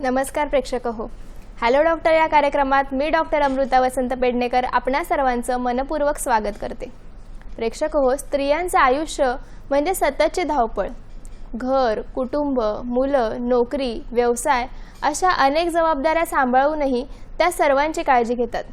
नमस्कार प्रेक्षक हो, हॅलो डॉक्टर या कार्यक्रमात मी डॉक्टर अमृता वसंत पेडणेकर आपणा सर्वांचं मनपूर्वक स्वागत करते। प्रेक्षक हो, स्त्रियांचं आयुष्य म्हणजे सततची धावपळ। घर, कुटुंब, मुलं, नोकरी, व्यवसाय अशा अनेक जबाबदाऱ्या सांभाळूनही त्या सर्वांची काळजी घेतात,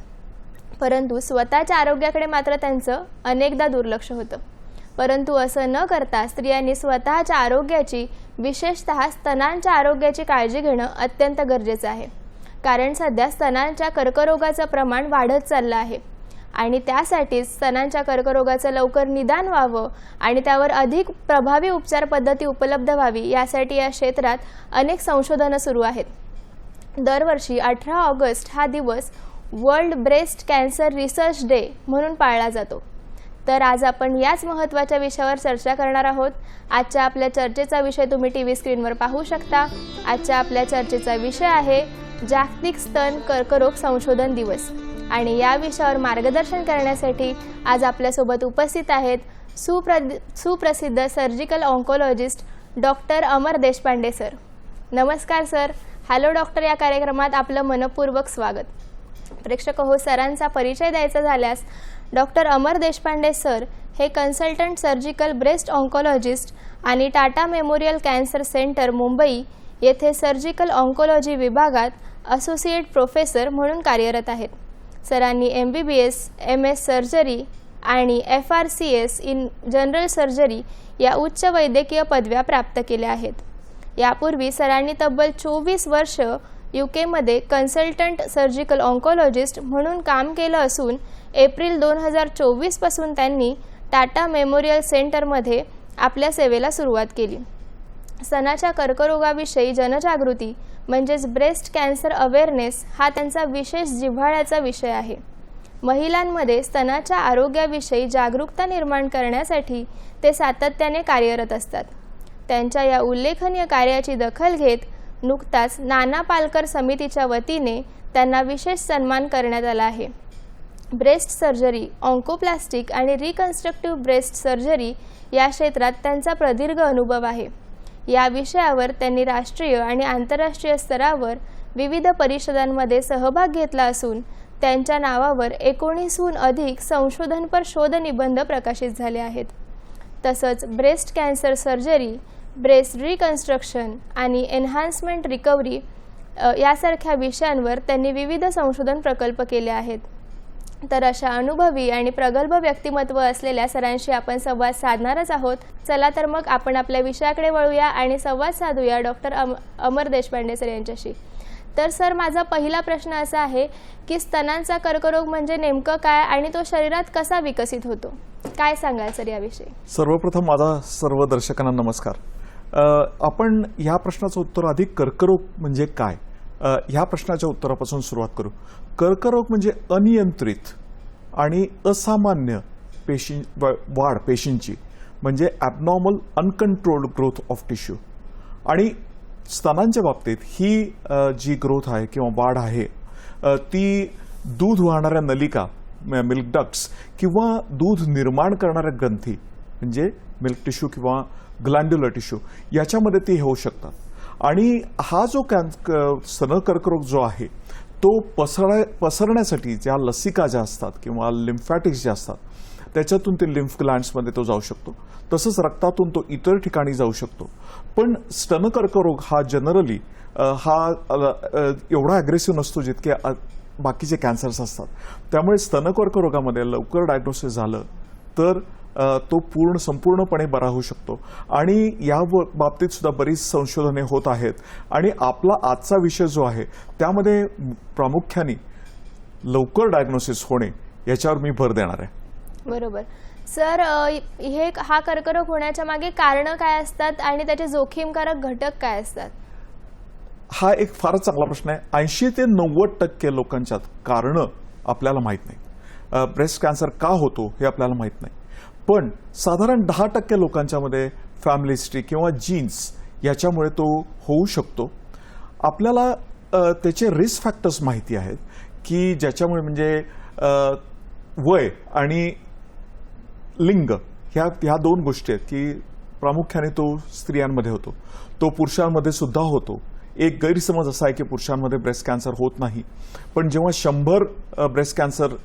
परंतु स्वतःच्या आरोग्याकडे मात्र त्यांचं अनेकदा दुर्लक्ष होतं। परंतु असं न करता स्त्रियांनी स्वतःच्या आरोग्याची, विशेषतः स्तनांच्या आरोग्याची काळजी घेणं अत्यंत गरजेचं आहे, कारण सध्या स्तनांच्या कर्करोगाचं प्रमाण वाढत चाललं आहे आणि त्यासाठी स्तनांच्या कर्करोगाचं लवकर निदान व्हावं आणि त्यावर अधिक प्रभावी उपचार पद्धती उपलब्ध व्हावी यासाठी या क्षेत्रात अनेक संशोधनं सुरू आहेत। दरवर्षी 18 ऑगस्ट हा दिवस world breast cancer research day म्हणून पाळला जातो। तर आज आपण याच महत्त्वाच्या विषयावर चर्चा करणार आहोत। आजच्या आपल्या चर्चेचा विषय तुम्ही टीव्ही स्क्रीनवर पाहू शकता। आजच्या आपल्या चर्चेचा विषय आहे जागतिक स्तन कर्करोग संशोधन दिवस आणि या विषयावर मार्गदर्शन करण्यासाठी आज आपल्यासोबत उपस्थित आहेत सुप्रसिद्ध सर्जिकल ऑन्कोलॉजिस्ट डॉक्टर अमर देशपांडे सर। नमस्कार सर, हॅलो डॉक्टर या कार्यक्रमात आपलं मनपूर्वक स्वागत। प्रेक्षक हो, सरांचा परिचय द्यायचा झाल्यास डॉक्टर अमर देशपांडे सर हे कन्सल्टंट सर्जिकल ब्रेस्ट ऑन्कोलॉजिस्ट आणि Tata memorial cancer centre Mumbai येथे सर्जिकल ऑन्कोलॉजी विभागात असोसिएट प्रोफेसर म्हणून कार्यरत आहेत। सरांनी MBBS, MS सर्जरी आणि FRCS इन जनरल सर्जरी या उच्च वैद्यकीय पदव्या प्राप्त केल्या आहेत। यापूर्वी सरांनी तब्बल 24 वर्ष UK मध्ये कन्सल्टंट सर्जिकल ऑन्कोलॉजिस्ट म्हणून काम केलं असून एप्रिल 2024 पासून त्यांनी टाटा मेमोरियल सेंटरमध्ये आपल्या सेवेला सुरुवात केली। स्तनाच्या कर्करोगाविषयी जनजागृती म्हणजेच ब्रेस्ट कॅन्सर अवेअरनेस हा त्यांचा विशेष जिव्हाळ्याचा विषय आहे। महिलांमध्ये स्तनाच्या आरोग्याविषयी जागरूकता निर्माण करण्यासाठी ते सातत्याने कार्यरत असतात। त्यांच्या या उल्लेखनीय कार्याची दखल घेत नुकताच नाना पालकर समितीच्या वतीने त्यांना विशेष सन्मान करण्यात आला आहे। ब्रेस्ट सर्जरी, ऑन्कोप्लास्टिक आणि रिकन्स्ट्रक्टिव्ह ब्रेस्ट सर्जरी या क्षेत्रात त्यांचा प्रदीर्घ अनुभव आहे। या विषयावर त्यांनी राष्ट्रीय आणि आंतरराष्ट्रीय स्तरावर विविध परिषदांमध्ये सहभाग घेतला असून त्यांच्या नावावर 19हून अधिक संशोधनपर शोध निबंध प्रकाशित झाले आहेत। तसंच breast cancer surgery, breast reconstruction आणि एन्हान्समेंट रिकव्हरी यासारख्या विषयांवर त्यांनी विविध संशोधन प्रकल्प केले आहेत। तर अशा अनुभवी आणि प्रगल्भ व्यक्तिमत्व असलेल्या सरांशी आपण संवाद साधणारच आहोत। चला तर मग आपण आपल्या विषयाकडे वळूया आणि संवाद साधूया डॉक्टर अमर देशपांडे सर यांच्याशी। तर सर, माझा पहिला प्रश्न असा आहे की स्तनांचा कर्करोग म्हणजे नेमकं काय आणि तो शरीरात कसा विकसित होतो, काय सांगाल सर याविषयी? सर्वप्रथम माझा सर्व दर्शकांना नमस्कार। आपण ह्या प्रश्नाचं उत्तर अधिक कर्करोग म्हणजे काय ह्या प्रश्नाच्या उत्तरापासून सुरुवात करू। कर्करोग म्हणजे अनियंत्रित आणि असामान्य वाढ पेशींची, म्हणजे abnormal uncontrolled growth of tissue. आणि स्तनांच्या बाबतीत ही जी ग्रोथ आहे किंवा वाढ आहे ती दूध वाहणाऱ्या नलिका मिल्क डक्ट्स किंवा दूध निर्माण करणाऱ्या ग्रंथी म्हणजे मिल्क टिश्यू किंवा ग्लँड्युलर टिश्यू याच्यामध्ये ते होऊ शकतात। आणि हा जो स्तन कर्करोग जो आहे तो पसरण्यासाठी ज्या लसिका ज्या असतात किंवा लिम्फॅटिक्स ज्या असतात त्याच्यातून ते लिम्फ ग्लँड्समध्ये तो जाऊ शकतो, तसंच रक्तातून तो इतर ठिकाणी जाऊ शकतो। पण स्तन कर्करोग हा जनरली हा एवढा ॲग्रेसिव्ह नसतो जितके बाकीचे कॅन्सर्स असतात। त्यामुळे स्तन कर्करोगामध्ये लवकर डायग्नोसिस झालं तर तो संपूर्णपणे बरा होऊ शकतो। आणि या बाबतीत सुद्धा बरीच संशोधने होत आहेत आणि आपला आजचा विषय जो आहे त्यामध्ये प्रामुख्याने लवकर डायग्नोसिस होणे याच्यावर मी भर देणार आहे। बरोबर सर हा कर्करोग होण्याच्या मागे कारणं काय असतात आणि त्याचे जोखीमकारक घटक काय असतात? हा एक फारच चांगला प्रश्न आहे. 80 ते 90% लोकांच्यात कारणं आपल्याला माहीत नाही. ब्रेस्ट कॅन्सर का होतो हे आपल्याला माहीत नाही, पण साधारण 10% लोकांच्यामध्ये फॅमिली हिस्ट्री किंवा जीन्स याच्यामुळे तो होऊ शकतो. आपल्याला त्याचे रिस्क फॅक्टर्स माहिती आहेत की ज्याच्यामुळे म्हणजे वय आणि लिंग ह्या दोन गोष्टी आहेत की प्रामुख्याने तो स्त्रियांमध्ये होतो, तो पुरुषांमध्ये सुद्धा होतो. एक गैरसमज असा आहे की पुरुषांमध्ये ब्रेस्ट कॅन्सर होत नाही, पण जेव्हा 100 ब्रेस्ट कॅन्सर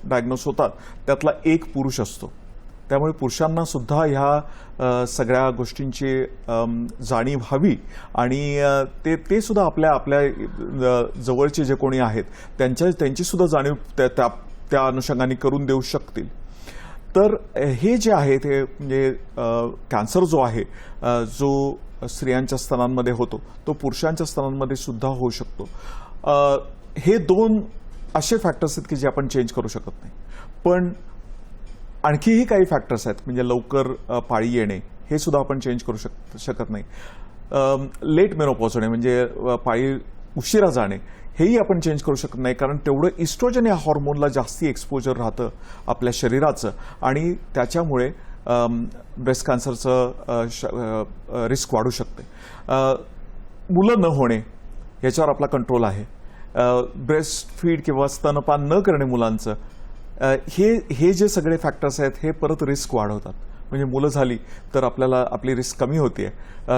होतात त्यातला एक पुरुष असतो. त्यामुळे पुरुषांना सुद्धा ह्या सगळ्या गोष्टींची जाणीव व्हावी आणि ते सुद्धा आपल्या जवळचे जे कोणी आहेत त्यांची सुद्धा जाणीव त्या अनुषंगाने करून देऊ शकतील. तर हे जे आहे ते म्हणजे कॅन्सर जो आहे जो स्त्रियांच्या स्तनांमध्ये होतो तो पुरुषांच्या स्तनांमध्ये सुद्धा होऊ शकतो. हे दोन असे फॅक्टर्स आहेत की जे आपण चेंज करू शकत नाही, पण आणखीही काही फॅक्टर्स आहेत म्हणजे लवकर पाळी येणे हे सुद्धा आपण चेंज करू शकत नाही. लेट मेनोपॉज होणे म्हणजे पाळी उशिरा जाणे हेही आपण चेंज करू शकत नाही, कारण तेवढं इस्ट्रोजन या हॉर्मोनला जास्ती एक्सपोजर राहतं आपल्या शरीराचं आणि त्याच्यामुळे ब्रेस्ट कॅन्सरचं रिस्क वाढू शकते. मुलं न होणे याच्यावर आपला कंट्रोल आहे. ब्रेस्ट फीड किंवा स्तनपान न करणे मुलांचं हे जे सगळे फॅक्टर्स आहेत हे परत रिस्क वाढवतात. म्हणजे मुलं झाली तर आपली रिस्क कमी होते,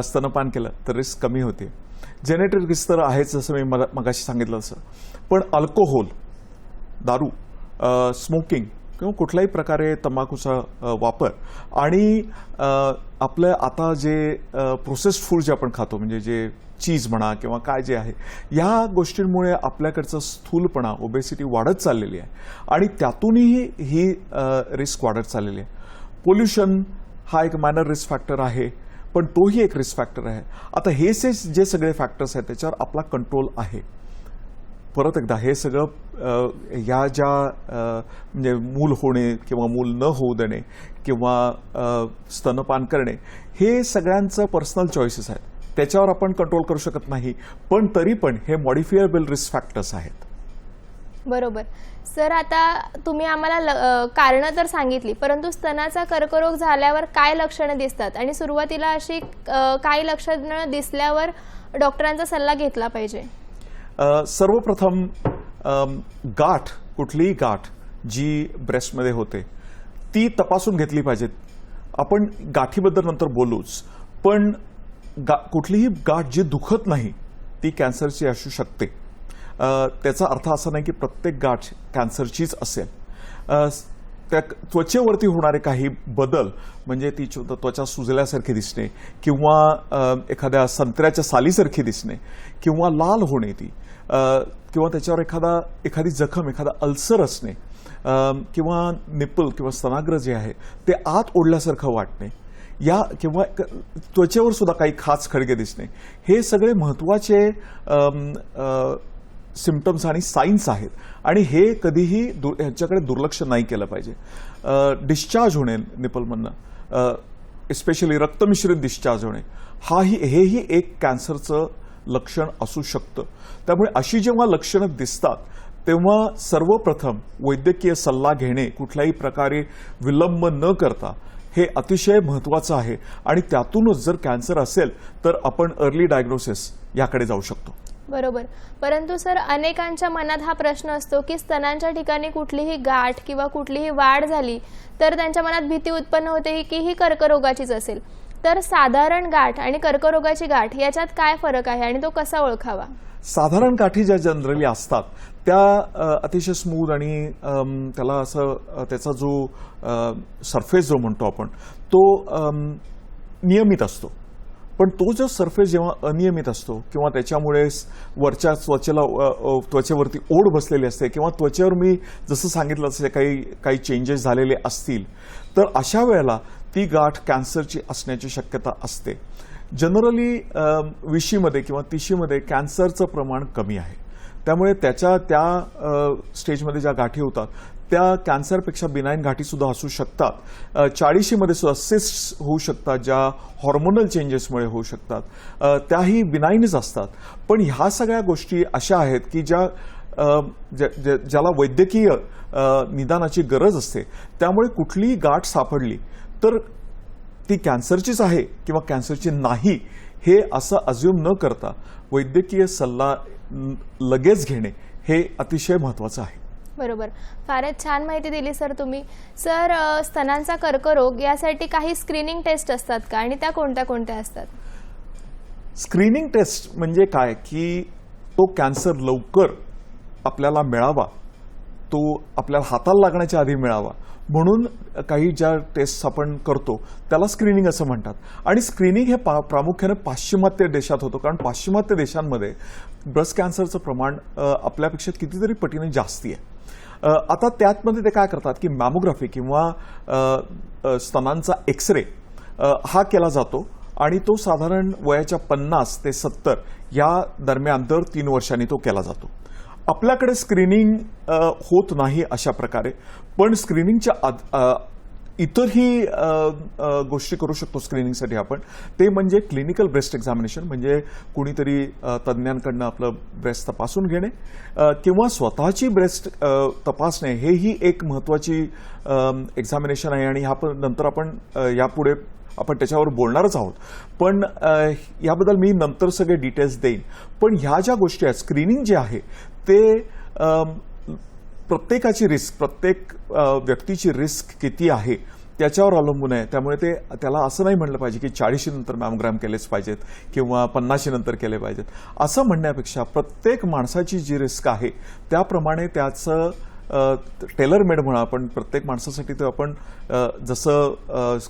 स्तनपान केलं तर रिस्क कमी होते. जेनेटिक रिस्क तर आहेच जसं मी मगाशी सांगितलं तसं, पण अल्कोहोल, दारू, स्मोकिंग किंवा कुठल्याही प्रकारे तंबाखूचा वापर आणि आपलं आता जे प्रोसेस्ड फूड जे आपण खातो म्हणजे जे चीज म्हणा किंवा काय जे आहे या गोष्टींमुळे आपल्याकडचं स्थूलपणा ओबेसिटी वाढत चाललेली आहे आणि त्यातूनही ही रिस्क वाढत चाललेली आहे. पोल्युशन हा एक मायनर रिस्क फॅक्टर आहे, पण तोही एक रिस्क फॅक्टर आहे. आता हे जे सगळे फॅक्टर्स आहेत त्याच्यावर आपला कंट्रोल आहे. परत एकदा हे सगळं ह्या ज्या म्हणजे मूल होणे किंवा मूल न होऊ देणे किंवा स्तनपान करणे हे सगळ्यांचं पर्सनल चॉईसेस आहेत, त्याच्यावर आपण कंट्रोल करू शकत नाही, पण तरी पण हे मॉडिफायबल रिस्क फॅक्टर्स आहेत. बरोबर. सर आता तुम्ही आम्हाला कारणं तर सांगितली, परंतु स्तनाचा कर्करोग झाल्यावर काय लक्षणं दिसतात आणि सुरुवातीला अशी काही लक्षणं दिसल्यावर डॉक्टरांचा सल्ला घेतला पाहिजे? सर्वप्रथम गाठ, कुठलीही गाठ जी ब्रेस्टमध्ये होते ती तपासून घेतली पाहिजेत. आपण गाठीबद्दल नंतर बोलूच, पण कुठलीही गाठ जी दुखत नाही ती कॅन्सरची असू शकते. त्याचा अर्थ असा नाही की प्रत्येक गाठ कॅन्सरचीच असेल. त्या त्वचेवरती होणारे काही बदल म्हणजे ती त्वचा सुजल्यासारखी दिसणे किंवा एखाद्या संत्र्याच्या सालीसारखी दिसणे किंवा लाल होणे ती किंवा त्याच्यावर एखादी जखम, एखादा अल्सर असणे किंवा निप्पल किंवा स्तनाग्र जे आहे ते आत ओढल्यासारखं वाटणे या किंवा त्वचेवर सुद्धा काही खाच खडगे दिसणे, हे सगळे महत्त्वाचे सिम्पटम्स आणि साईन्स आहेत आणि हे कधीही ह्याच्याकडे दुर्लक्ष नाही केलं पाहिजे. डिस्चार्ज होणे निपलमधनं, एस्पेशली रक्तमिश्रित डिस्चार्ज होणे हेही एक कॅन्सरचं लक्षण असू शकतं. त्यामुळे अशी जेव्हा लक्षणं दिसतात तेव्हा सर्वप्रथम वैद्यकीय सल्ला घेणे, कुठल्याही प्रकारे विलंब न करता, हे अतिशय महत्त्वाचं आहे आणि त्यातूनच जर कॅन्सर असेल तर आपण अर्ली डायग्नोसिस याकडे जाऊ शकतो. बरोबर. परंतु सर अनेकांच्या मनात हा प्रश्न असतो की स्तनांच्या ठिकाणी कुठलीही गाठ किंवा कुठलीही वाढ झाली तर त्यांच्या मनात भीती उत्पन्न होते की ही कर्करोगाचीच असेल. तर साधारण गाठ आणि कर्करोगाची गाठ याच्यात काय फरक आहे आणि तो कसा ओळखावा? साधारण गाठी ज्या जनरली असतात त्या अतिशय स्मूथ आणि त्याला असं त्याचा जो सरफेस जो म्हणतो आपण तो नियमित असतो. पण तो जो सरफेस जेव्हा अनियमित असतो किंवा त्याच्यामुळे वरच्या त्वचेवरती ओढ बसलेली असते किंवा त्वचेवर मी जसं सांगितलं तसे काही चेंजेस झालेले असतील तर अशा वेळेला ती गाठ कॅन्सरची असण्याची शक्यता असते. जनरली 20मध्ये किंवा 30मध्ये कॅन्सरचं प्रमाण कमी आहे, त्यामुळे त्या स्टेजमध्ये ज्या गाठी होतात त्या कॅन्सरपेक्षा बिनाईन गाठीसुद्धा असू शकतात. 40मध्ये सुद्धा सिस्ट्स होऊ शकतात, ज्या हॉर्मोनल चेंजेसमुळे होऊ शकतात, त्याही बिनाईनच असतात. पण ह्या सगळ्या गोष्टी अशा आहेत की ज्याला वैद्यकीय निदानाची गरज असते. त्यामुळे कुठलीही गाठ सापडली तर ती कॅन्सरचीच आहे किंवा कॅन्सरची नाही हे असं अज्युम न करता वैद्यकीय सल्ला लगेच घेणे हे अतिशय महत्त्वाचं आहे. बरोबर. फारच छान माहिती दिली सर तुम्ही. सर, स्तनांचा कर्करोग यासाठी काही स्क्रीनिंग टेस्ट असतात का, आणि त्या कोणत्या कोणत्या असतात? स्क्रीनिंग टेस्ट म्हणजे काय की तो कॅन्सर लवकर आपल्याला मिळावा, तो आपल्याला हाताला लागण्याच्या आधी मिळावा म्हणून काही ज्या टेस्ट आपण करतो त्याला स्क्रीनिंग असं म्हणतात. आणि स्क्रीनिंग हे प्रामुख्याने पाश्चिमात्य देशात होतं, कारण पाश्चिमात्य देशांमध्ये ब्रेस्ट कॅन्सरचं प्रमाण आपल्यापेक्षा कितीतरी पटीने जास्ती आहे. आता त्यातमध्ये ते काय करतात की मॅमोग्राफी किंवा स्तनांचा एक्सरे हा केला जातो, आणि तो साधारण वयाच्या 50 ते 70 या दरम्यान दर 3 वर्षांनी तो केला जातो. आपल्याकडे स्क्रीनिंग होत नाही अशा प्रकारे, पण स्क्रीनिंगच्या इतरही गोष्टी करू शकतो स्क्रीनिंगसाठी आपण. ते म्हणजे क्लिनिकल ब्रेस्ट एक्झामिनेशन, म्हणजे कुणीतरी तज्ज्ञांकडनं आपलं ब्रेस्ट तपासून घेणे किंवा स्वतःची ब्रेस्ट तपासणे, हेही एक महत्त्वाची एक्झामिनेशन आहे. आणि नंतर आपण यापुढे आपण त्याच्यावर बोलणारच आहोत, पण याबद्दल मी नंतर सगळे डिटेल्स देईन. पण ह्या ज्या गोष्टी आहेत, स्क्रीनिंग जे आहे ते प्रत्येकाची रिस्क, प्रत्येक व्यक्तीची रिस्क किती आहे त्याच्यावर अवलंबून आहे. त्यामुळे त्याला असं नाही म्हणलं पाहिजे की 40 नंतर मॅमोग्राम केलेच पाहिजेत किंवा 50 नंतर केले पाहिजेत. असं म्हणण्यापेक्षा प्रत्येक माणसाची जी रिस्क आहे त्याप्रमाणे त्याचं टेलर मेड म्हणा आपण, प्रत्येक माणसासाठी ते आपण जसं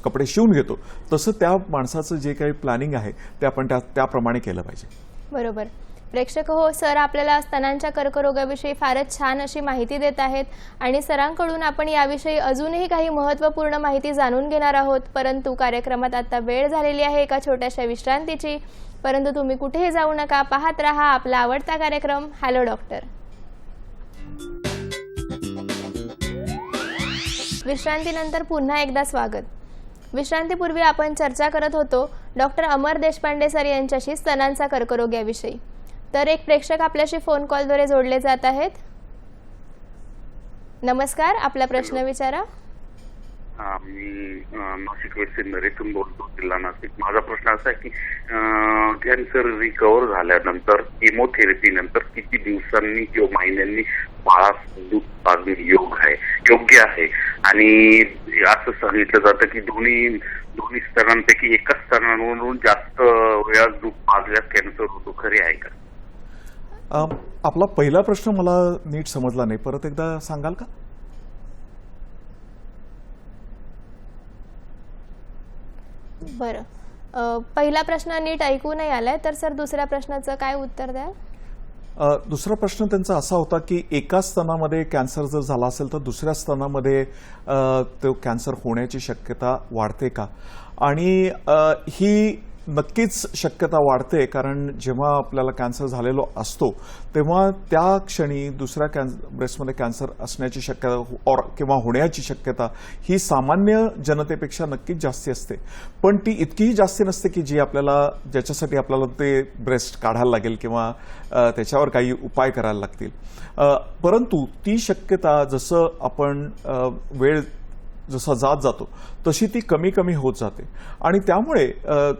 कपडे शिवून घेतो तसं त्या माणसाचं जे काही प्लॅनिंग आहे ते आपण त्याप्रमाणे केलं पाहिजे. बरोबर. प्रेक्षक हो, सर आपल्याला स्तनांच्या कर्करोगाविषयी फारच छान अशी माहिती देत आहेत, आणि सरांकडून आपण याविषयी अजूनही काही महत्त्वपूर्ण माहिती जाणून घेणार आहोत. परंतु कार्यक्रमात आता वेळ झालेली आहे एका छोट्याशा विश्रांतीची. परंतु तुम्ही कुठेही जाऊ नका, पाहत रहा आपला आवडता कार्यक्रम हॅलो डॉक्टर. विश्रांतीनंतर पुन्हा एकदा स्वागत. विश्रांतीपूर्वी आपण चर्चा करत होतो डॉक्टर अमर देशपांडे सर यांच्याशी स्तनांचा कर्करोग याविषयी. तर एक प्रेक्षक आपल्याशी फोन कॉलद्वारे जोडले जात आहेत. नमस्कार, आपला प्रश्न विचारा. मी नाशिक वेस्टर्न बोलतो, जिल्हा नाशिक. माझा प्रश्न असा आहे की कॅन्सर रिकव्हर झाल्यानंतर केमोथेरपी नंतर किती दिवसांनी किंवा महिन्यांनी बाळास दूध पाजणे योग्य आहे? आणि असं सांगितलं जातं की दोन्ही स्तनांपैकी एकाच स्तनावरून जास्त वेळा दूध पाजल्यास कॅन्सर होतो, खरे आहे का? आपला पहिला प्रश्न मला नीट समजला नाही, परत एकदा सांगाल का? बरं, पहिला प्रश्न नीट ऐकू नाही आलाय, तर सर दुसऱ्या प्रश्नाचं काय उत्तर द्याल? दुसरा प्रश्न त्यांचा असा होता की एका स्तनामध्ये कॅन्सर जर झाला असेल तर दुसऱ्या स्तनामध्ये तो कॅन्सर होण्याची शक्यता वाढते का? आणि ही नक्कीच शक्यता वाढते, कारण जेव्हा आपल्याला कॅन्सर झालेलो असतो तेव्हा त्या क्षणी दुसऱ्या ब्रेस्टमध्ये कॅन्सर असण्याची शक्यता किंवा होण्याची शक्यता ही सामान्य जनतेपेक्षा नक्कीच जास्ती असते. पण ती इतकीही जास्ती नसते की ज्याच्यासाठी आपल्याला ते ब्रेस्ट काढायला लागेल किंवा त्याच्यावर काही उपाय करायला लागतील. परंतु ती शक्यता जसं आपण वेळ जसा जात जातो तशी ती कमी कमी होत जाते. आणि त्यामुळे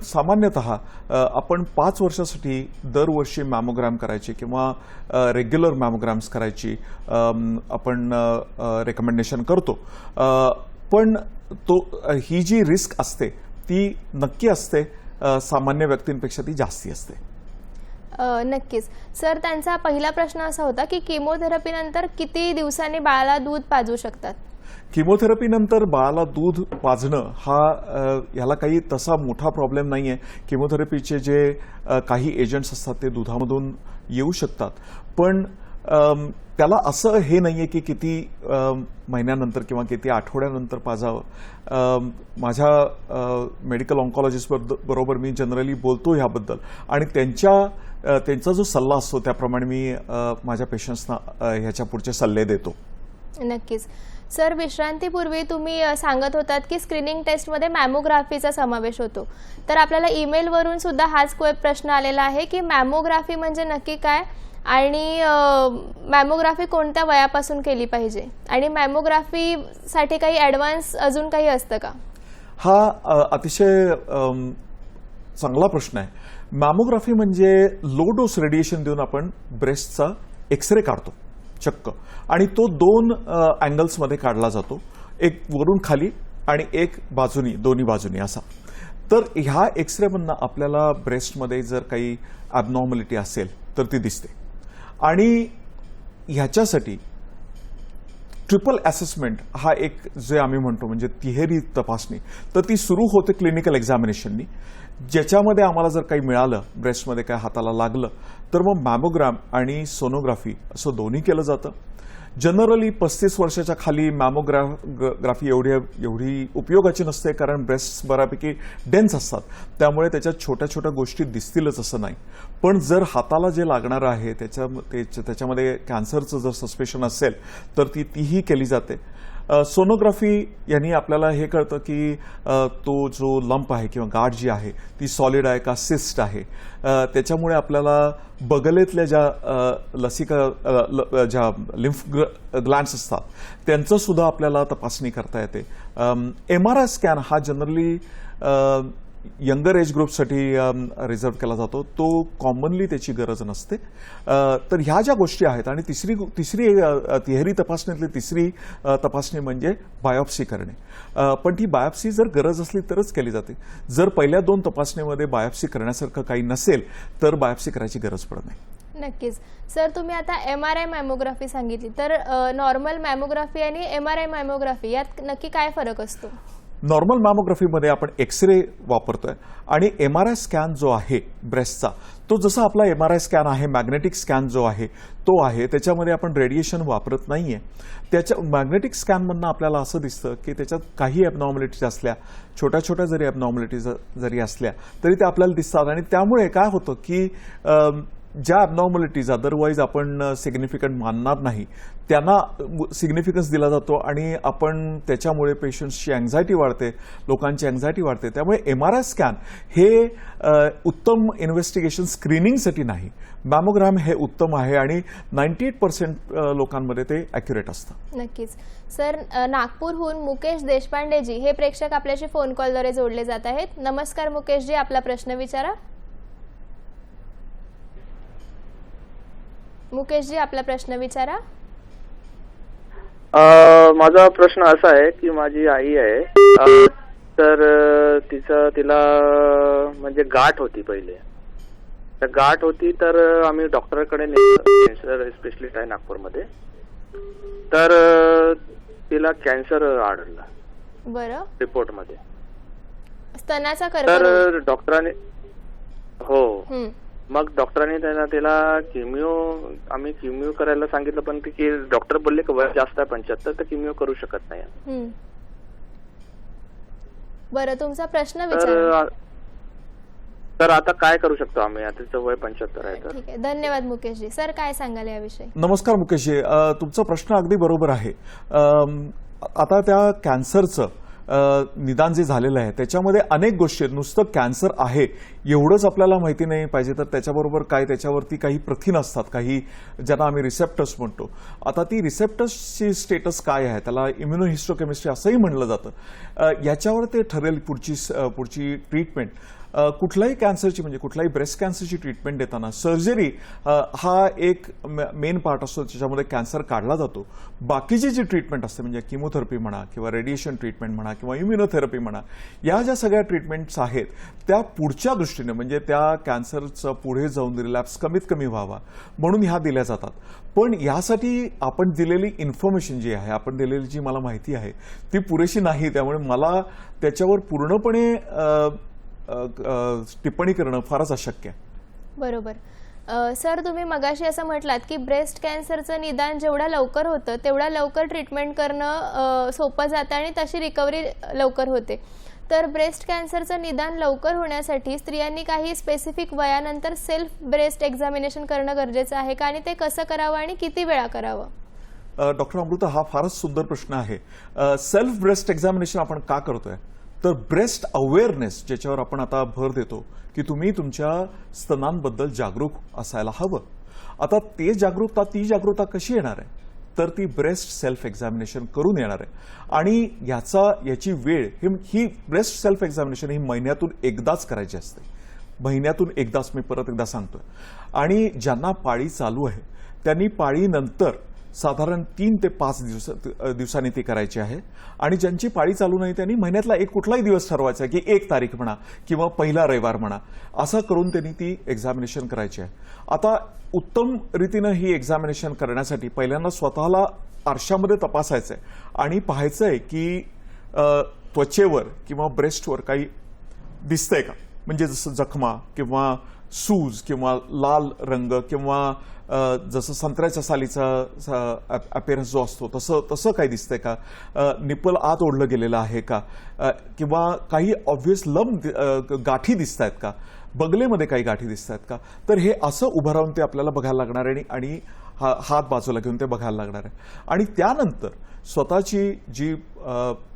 सामान्यतः आपण 5 वर्षासाठी दरवर्षी मॅमोग्राम करायची किंवा रेग्युलर मॅमोग्राम्स करायची आपण रेकमेंडेशन करतो. पण ही जी रिस्क असते ती नक्की असते, सामान्य व्यक्तींपेक्षा ती जास्ती असते. नक्कीच. सर, त्यांचा पहिला प्रश्न असा होता की केमोथेरपीनंतर किती दिवसांनी बाळाला दूध पाजू शकतात? किमोथेरपीनंतर बाळाला दूध पाजणं ह्याला काही तसा मोठा प्रॉब्लेम नाही आहे. किमोथेरपीचे जे काही एजंट्स असतात ते दुधामधून येऊ शकतात, पण त्याला असं हे नाही आहे की किती महिन्यानंतर किंवा किती आठवड्यानंतर पाजावं. माझ्या मेडिकल ऑन्कॉलॉजिस्ट बरोबर मी जनरली बोलतो ह्याबद्दल, आणि त्यांचा जो सल्ला असतो त्याप्रमाणे मी माझ्या पेशंट्सना ह्याच्या पुढचे सल्ले देतो. नक्कीच. सर, विश्रांतीपूर्वी तुम्ही सांगत होतात की स्क्रीनिंग टेस्टमध्ये मॅमोग्राफीचा समावेश होतो. तर आपल्याला ईमेलवरून सुद्धा हाच प्रश्न आलेला आहे की मॅमोग्राफी म्हणजे नक्की काय आणि मॅमोग्राफी कोणत्या वयापासून केली पाहिजे आणि मॅमोग्राफीसाठी काही ॲडव्हान्स अजून काही असतं का? हा अतिशय चांगला प्रश्न आहे. मॅमोग्राफी म्हणजे लो डोस रेडिएशन देऊन आपण ब्रेस्टचा एक्सरे काढतो चक्क, आणि तो 2 अँगल्समध्ये काढला जातो, एक वरून खाली आणि एक बाजूनी, दोन्ही बाजूनी असा. तर ह्या एक्सरेमधनं आपल्याला ब्रेस्टमध्ये जर काही ॲबनॉर्मॅलिटी असेल तर ती दिसते, आणि ह्याच्यासाठी ट्रिपल असेसमेंट हा एक जे आम्ही म्हणतो म्हणजे तिहेरी तपासणी, तर ती सुरू होते क्लिनिकल एक्झामिनेशननी, ज्याच्यामध्ये आम्हाला जर काही मिळालं, ब्रेस्टमध्ये काय हाताला लागलं, तर मग मॅमोग्राम आणि सोनोग्राफी असं दोन्ही केलं जातं. जनरली 35 वर्षाच्या खाली मॅमोग्राफी एवढी उपयोगाची नसते, कारण ब्रेस्ट बऱ्यापैकी डेन्स असतात, त्यामुळे त्याच्यात छोट्या छोट्या गोष्टी दिसतीलच असं नाही. पण जर हाताला जे लागणारं आहे त्याच्यामध्ये कॅन्सरचं जर सस्पेशन असेल तर तीही केली जाते. सोनोग्राफी यांनी आपल्याला हे कळतं की तो जो लंप आहे किंवा गाठ जी आहे ती सॉलिड आहे का सिस्ट आहे. त्याच्यामुळे आपल्याला बगलेतल्या ज्या लिम्फ ग्लँड्स असतात त्यांचं सुद्धा आपल्याला तपासणी करता येते. MRI स्कॅन हा जनरली यंगर एज ग्रुपसाठी रिझर्व केला जातो, तो कॉमनली त्याची गरज नसते. तर ह्या ज्या गोष्टी आहेत, आणि तिसरी तिहेरी तपासणीतली तिसरी तपासणी म्हणजे बायोप्सी करणे. पण ती बायोप्सी जर गरज असली तरच केली जाते. जर पहिल्या 2 तपासणीमध्ये बायोप्सी करण्यासारखं काही नसेल तर बायोप्सी करायची गरज पडत नाही. नक्कीच. सर, तुम्ही आता MRI मॅमोग्राफी सांगितली, तर नॉर्मल मॅमोग्राफी आणि MRI मॅमोग्राफी यात नक्की काय फरक असतो? नॉर्मल मॅमोग्राफीमध्ये आपण एक्सरे वापरतोय, आणि MRI स्कॅन जो आहे ब्रेस्टचा, तो जसा आपला MRI स्कॅन आहे, मॅग्नेटिक स्कॅन जो आहे तो आहे, त्याच्यामध्ये आपण रेडिएशन वापरत नाहीये. त्याच्या मॅग्नेटिक स्कॅनमधनं आपल्याला असं दिसतं की त्याच्यात काही ॲबनॉर्मॅलिटीज असल्या, छोट्या छोट्या जरी ॲबनॉर्मॅलिटीज जरी असल्या तरी ते आपल्याला दिसतात, आणि त्यामुळे काय होतं की ज्या ॲबनॉर्मॅलिटीज अदरवाईज आपण सिग्निफिकंट मानणार नाही त्यांना सिग्निफिकन्स दिला जातो, आणि आपण त्याच्यामुळे पेशंट्सची अँझायटी वाढते, लोकांची अँझायटी वाढते. त्यामुळे MRI स्कॅन हे उत्तम इन्व्हेस्टिगेशन स्क्रीनिंगसाठी नाही, मॅमोग्राम हे उत्तम आहे, आणि 98% लोकांमध्ये ते ॲक्युरेट असतं. नक्कीच. सर, नागपूरहून मुकेश देशपांडेजी हे प्रेक्षक आपल्याशी फोन कॉलद्वारे जोडले जात आहेत. नमस्कार मुकेशजी, आपला प्रश्न विचारा. मुकेशजी, आपला प्रश्न विचारा. माझा प्रश्न असा आहे की माझी आई आहे, तर तिला म्हणजे गाठ होती पहिले, तर गाठ होती, तर आम्ही डॉक्टरकडे कॅन्सर स्पेशलिस्ट आहे नागपूरमध्ये, तर तिला कॅन्सर आढळला. बरं. रिपोर्टमध्ये. स्तनाचा कर्करोग. तर डॉक्टरांनी मग डॉक्टरांनी तिला आम्ही किमिओ करायला सांगितलं, पण की डॉक्टर बोलले की वय जास्त आहे 75, तर किमिओ करू शकत नाही. बरं, तुमचा प्रश्न विचारा. तर आता काय करू शकतो आम्ही? आता तिचं वय 75 आहे. तर ठीक आहे, धन्यवाद मुकेशजी. सर, काय सांगाल याविषयी? नमस्कार मुकेशजी, तुमचा प्रश्न अगदी बरोबर आहे. आता त्या कॅन्सरचं निदान जे झालेलं आहे त्याच्यामध्ये अनेक गोष्टी आहेत. नुसतं कॅन्सर आहे एवढंच आपल्याला माहिती नाही पाहिजे, तर त्याच्याबरोबर काय त्याच्यावरती काही प्रथिन असतात, काही ज्यांना आम्ही रिसेप्टर्स म्हणतो. आता ती रिसेप्टर्सची स्टेटस काय आहे, त्याला इम्युनोहिस्टोकेमिस्ट्री असंही म्हणलं जातं. याच्यावर ते ठरेल पुढची ट्रीटमेंट. कुठल्याही कॅन्सरची म्हणजे कुठल्याही ब्रेस्ट कॅन्सरची ट्रीटमेंट देताना सर्जरी हा एक मेन पार्ट असतो, ज्याच्यामध्ये कॅन्सर काढला जातो. बाकीची जी ट्रीटमेंट असते म्हणजे किमोथेरपी म्हणा किंवा रेडिएशन ट्रीटमेंट म्हणा किंवा इम्युनोथेरपी म्हणा, या ज्या सगळ्या ट्रीटमेंट्स आहेत त्या पुढच्या दृष्टीने म्हणजे त्या कॅन्सरचं पुढे जाऊन रिलॅप्स कमीत कमी व्हावा म्हणून ह्या दिल्या जातात. पण यासाठी आपण दिलेली इन्फॉर्मेशन जी आहे, आपण दिलेली जी मला माहिती आहे ती पुरेशी नाही. त्यामुळे मला त्याच्यावर पूर्णपणे टिप्पणी करणं फारच अशक्य आहे. बरोबर. सर, तुम्ही मगाशी असं म्हटलात की ब्रेस्ट कॅन्सरचं निदान जेवढ्या लवकर होतं तेवढ्या लवकर ट्रीटमेंट करणं सोपं जातं आणि तशी रिकव्हरी लवकर होते. तर ब्रेस्ट कॅन्सरचं निदान लवकर होण्यासाठी स्त्रियांनी काही स्पेसिफिक वयानंतर सेल्फ ब्रेस्ट एक्झामिनेशन करणं गरजेचं आहे का, आणि ते कसं करावं आणि किती वेळा करावं? डॉक्टर अमृता, हा फारच सुंदर प्रश्न आहे. सेल्फ ब्रेस्ट एक्झामिनेशन आपण का करतोय? तर ब्रेस्ट अवेअरनेस, ज्याच्यावर आपण आता भर देतो की तुम्ही तुमच्या स्तनांबद्दल जागरूक असायला हवं. आता ती जागरूकता कशी येणार आहे? तर ती ब्रेस्ट सेल्फ एक्झामिनेशन करून येणार आहे. आणि याची वेळ ही ब्रेस्ट सेल्फ एक्झामिनेशन ही महिन्यातून एकदाच करायची असते. महिन्यातून एकदाच, मी परत एकदा सांगतोय. आणि ज्यांना पाळी चालू आहे त्यांनी पाळीनंतर साधारण 3 ते 5 दिवसांनी ती करायची आहे. आणि ज्यांची पाळी चालू नाही त्यांनी महिन्यातला कुठलाही दिवस ठरवायचा की 1 तारीख म्हणा किंवा पहिला रविवार म्हणा, असं करून त्यांनी ती एक्झामिनेशन करायची आहे. आता उत्तम रीतीनं ही एक्झामिनेशन करण्यासाठी पहिल्यांदा स्वतःला आरशामध्ये तपासायचं आहे आणि पाहायचं आहे की त्वचेवर किंवा ब्रेस्टवर काही दिसतंय का, म्हणजे जसं जखमा किंवा सूज किंवा लाल रंग किंवा जसं संत्र्याच्या सालीचा अपीअरन्स जो असतो तसं काही दिसतंय का, निप्पल आत ओढलं गेलेलं आहे का, किंवा काही ऑब्व्हियस गाठी दिसत आहेत का, बगलेमध्ये काही गाठी दिसत आहेत का. तर हे असं उभं राहून ते आपल्याला बघायला लागणार आहे आणि हात बाजूला घेऊन ते बघायला लागणार आहे. आणि त्यानंतर स्वतःची जी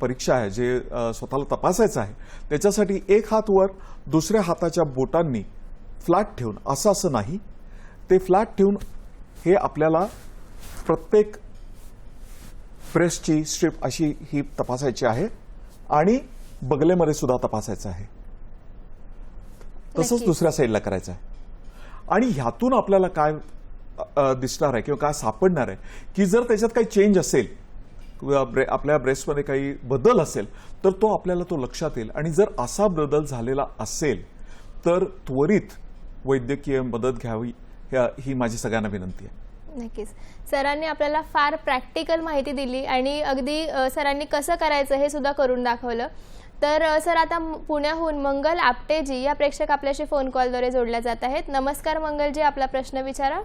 परीक्षा आहे, जे स्वतःला तपासायचं आहे, त्याच्यासाठी एक हात वर, दुसऱ्या हाताच्या बोटांनी फ्लॅट ठेवून, असं नाही, ते फ्लॅट ठेवून हे आपल्याला प्रत्येक ब्रेस्टची स्ट्रीप अशी ही तपासायची आहे आणि बगलेमध्ये सुद्धा तपासायचं आहे. तसंच दुसऱ्या साईडला करायचं आहे. आणि ह्यातून आपल्याला काय दिसणार आहे किंवा काय सापडणार आहे की जर त्याच्यात काही चेंज असेल, आपल्या ब्रेस्टमध्ये काही बदल असेल, तर आपल्याला लक्षात येईल. आणि जर असा बदल झालेला असेल तर त्वरित वैद्यकीय मदत घ्यावी, ही माझी सगळ्यांना विनंती आहे. नक्कीच. सरांनी आपल्याला फार प्रॅक्टिकल माहिती दिली आणि अगदी सरांनी कसं करायचं हे सुद्धा करून दाखवलं. तर सर, आता पुण्याहून मंगल आपटेजी या प्रेक्षक आपल्याशी फोन कॉलद्वारे जोडल्या जात आहेत. नमस्कार मंगलजी, आपला प्रश्न विचारा.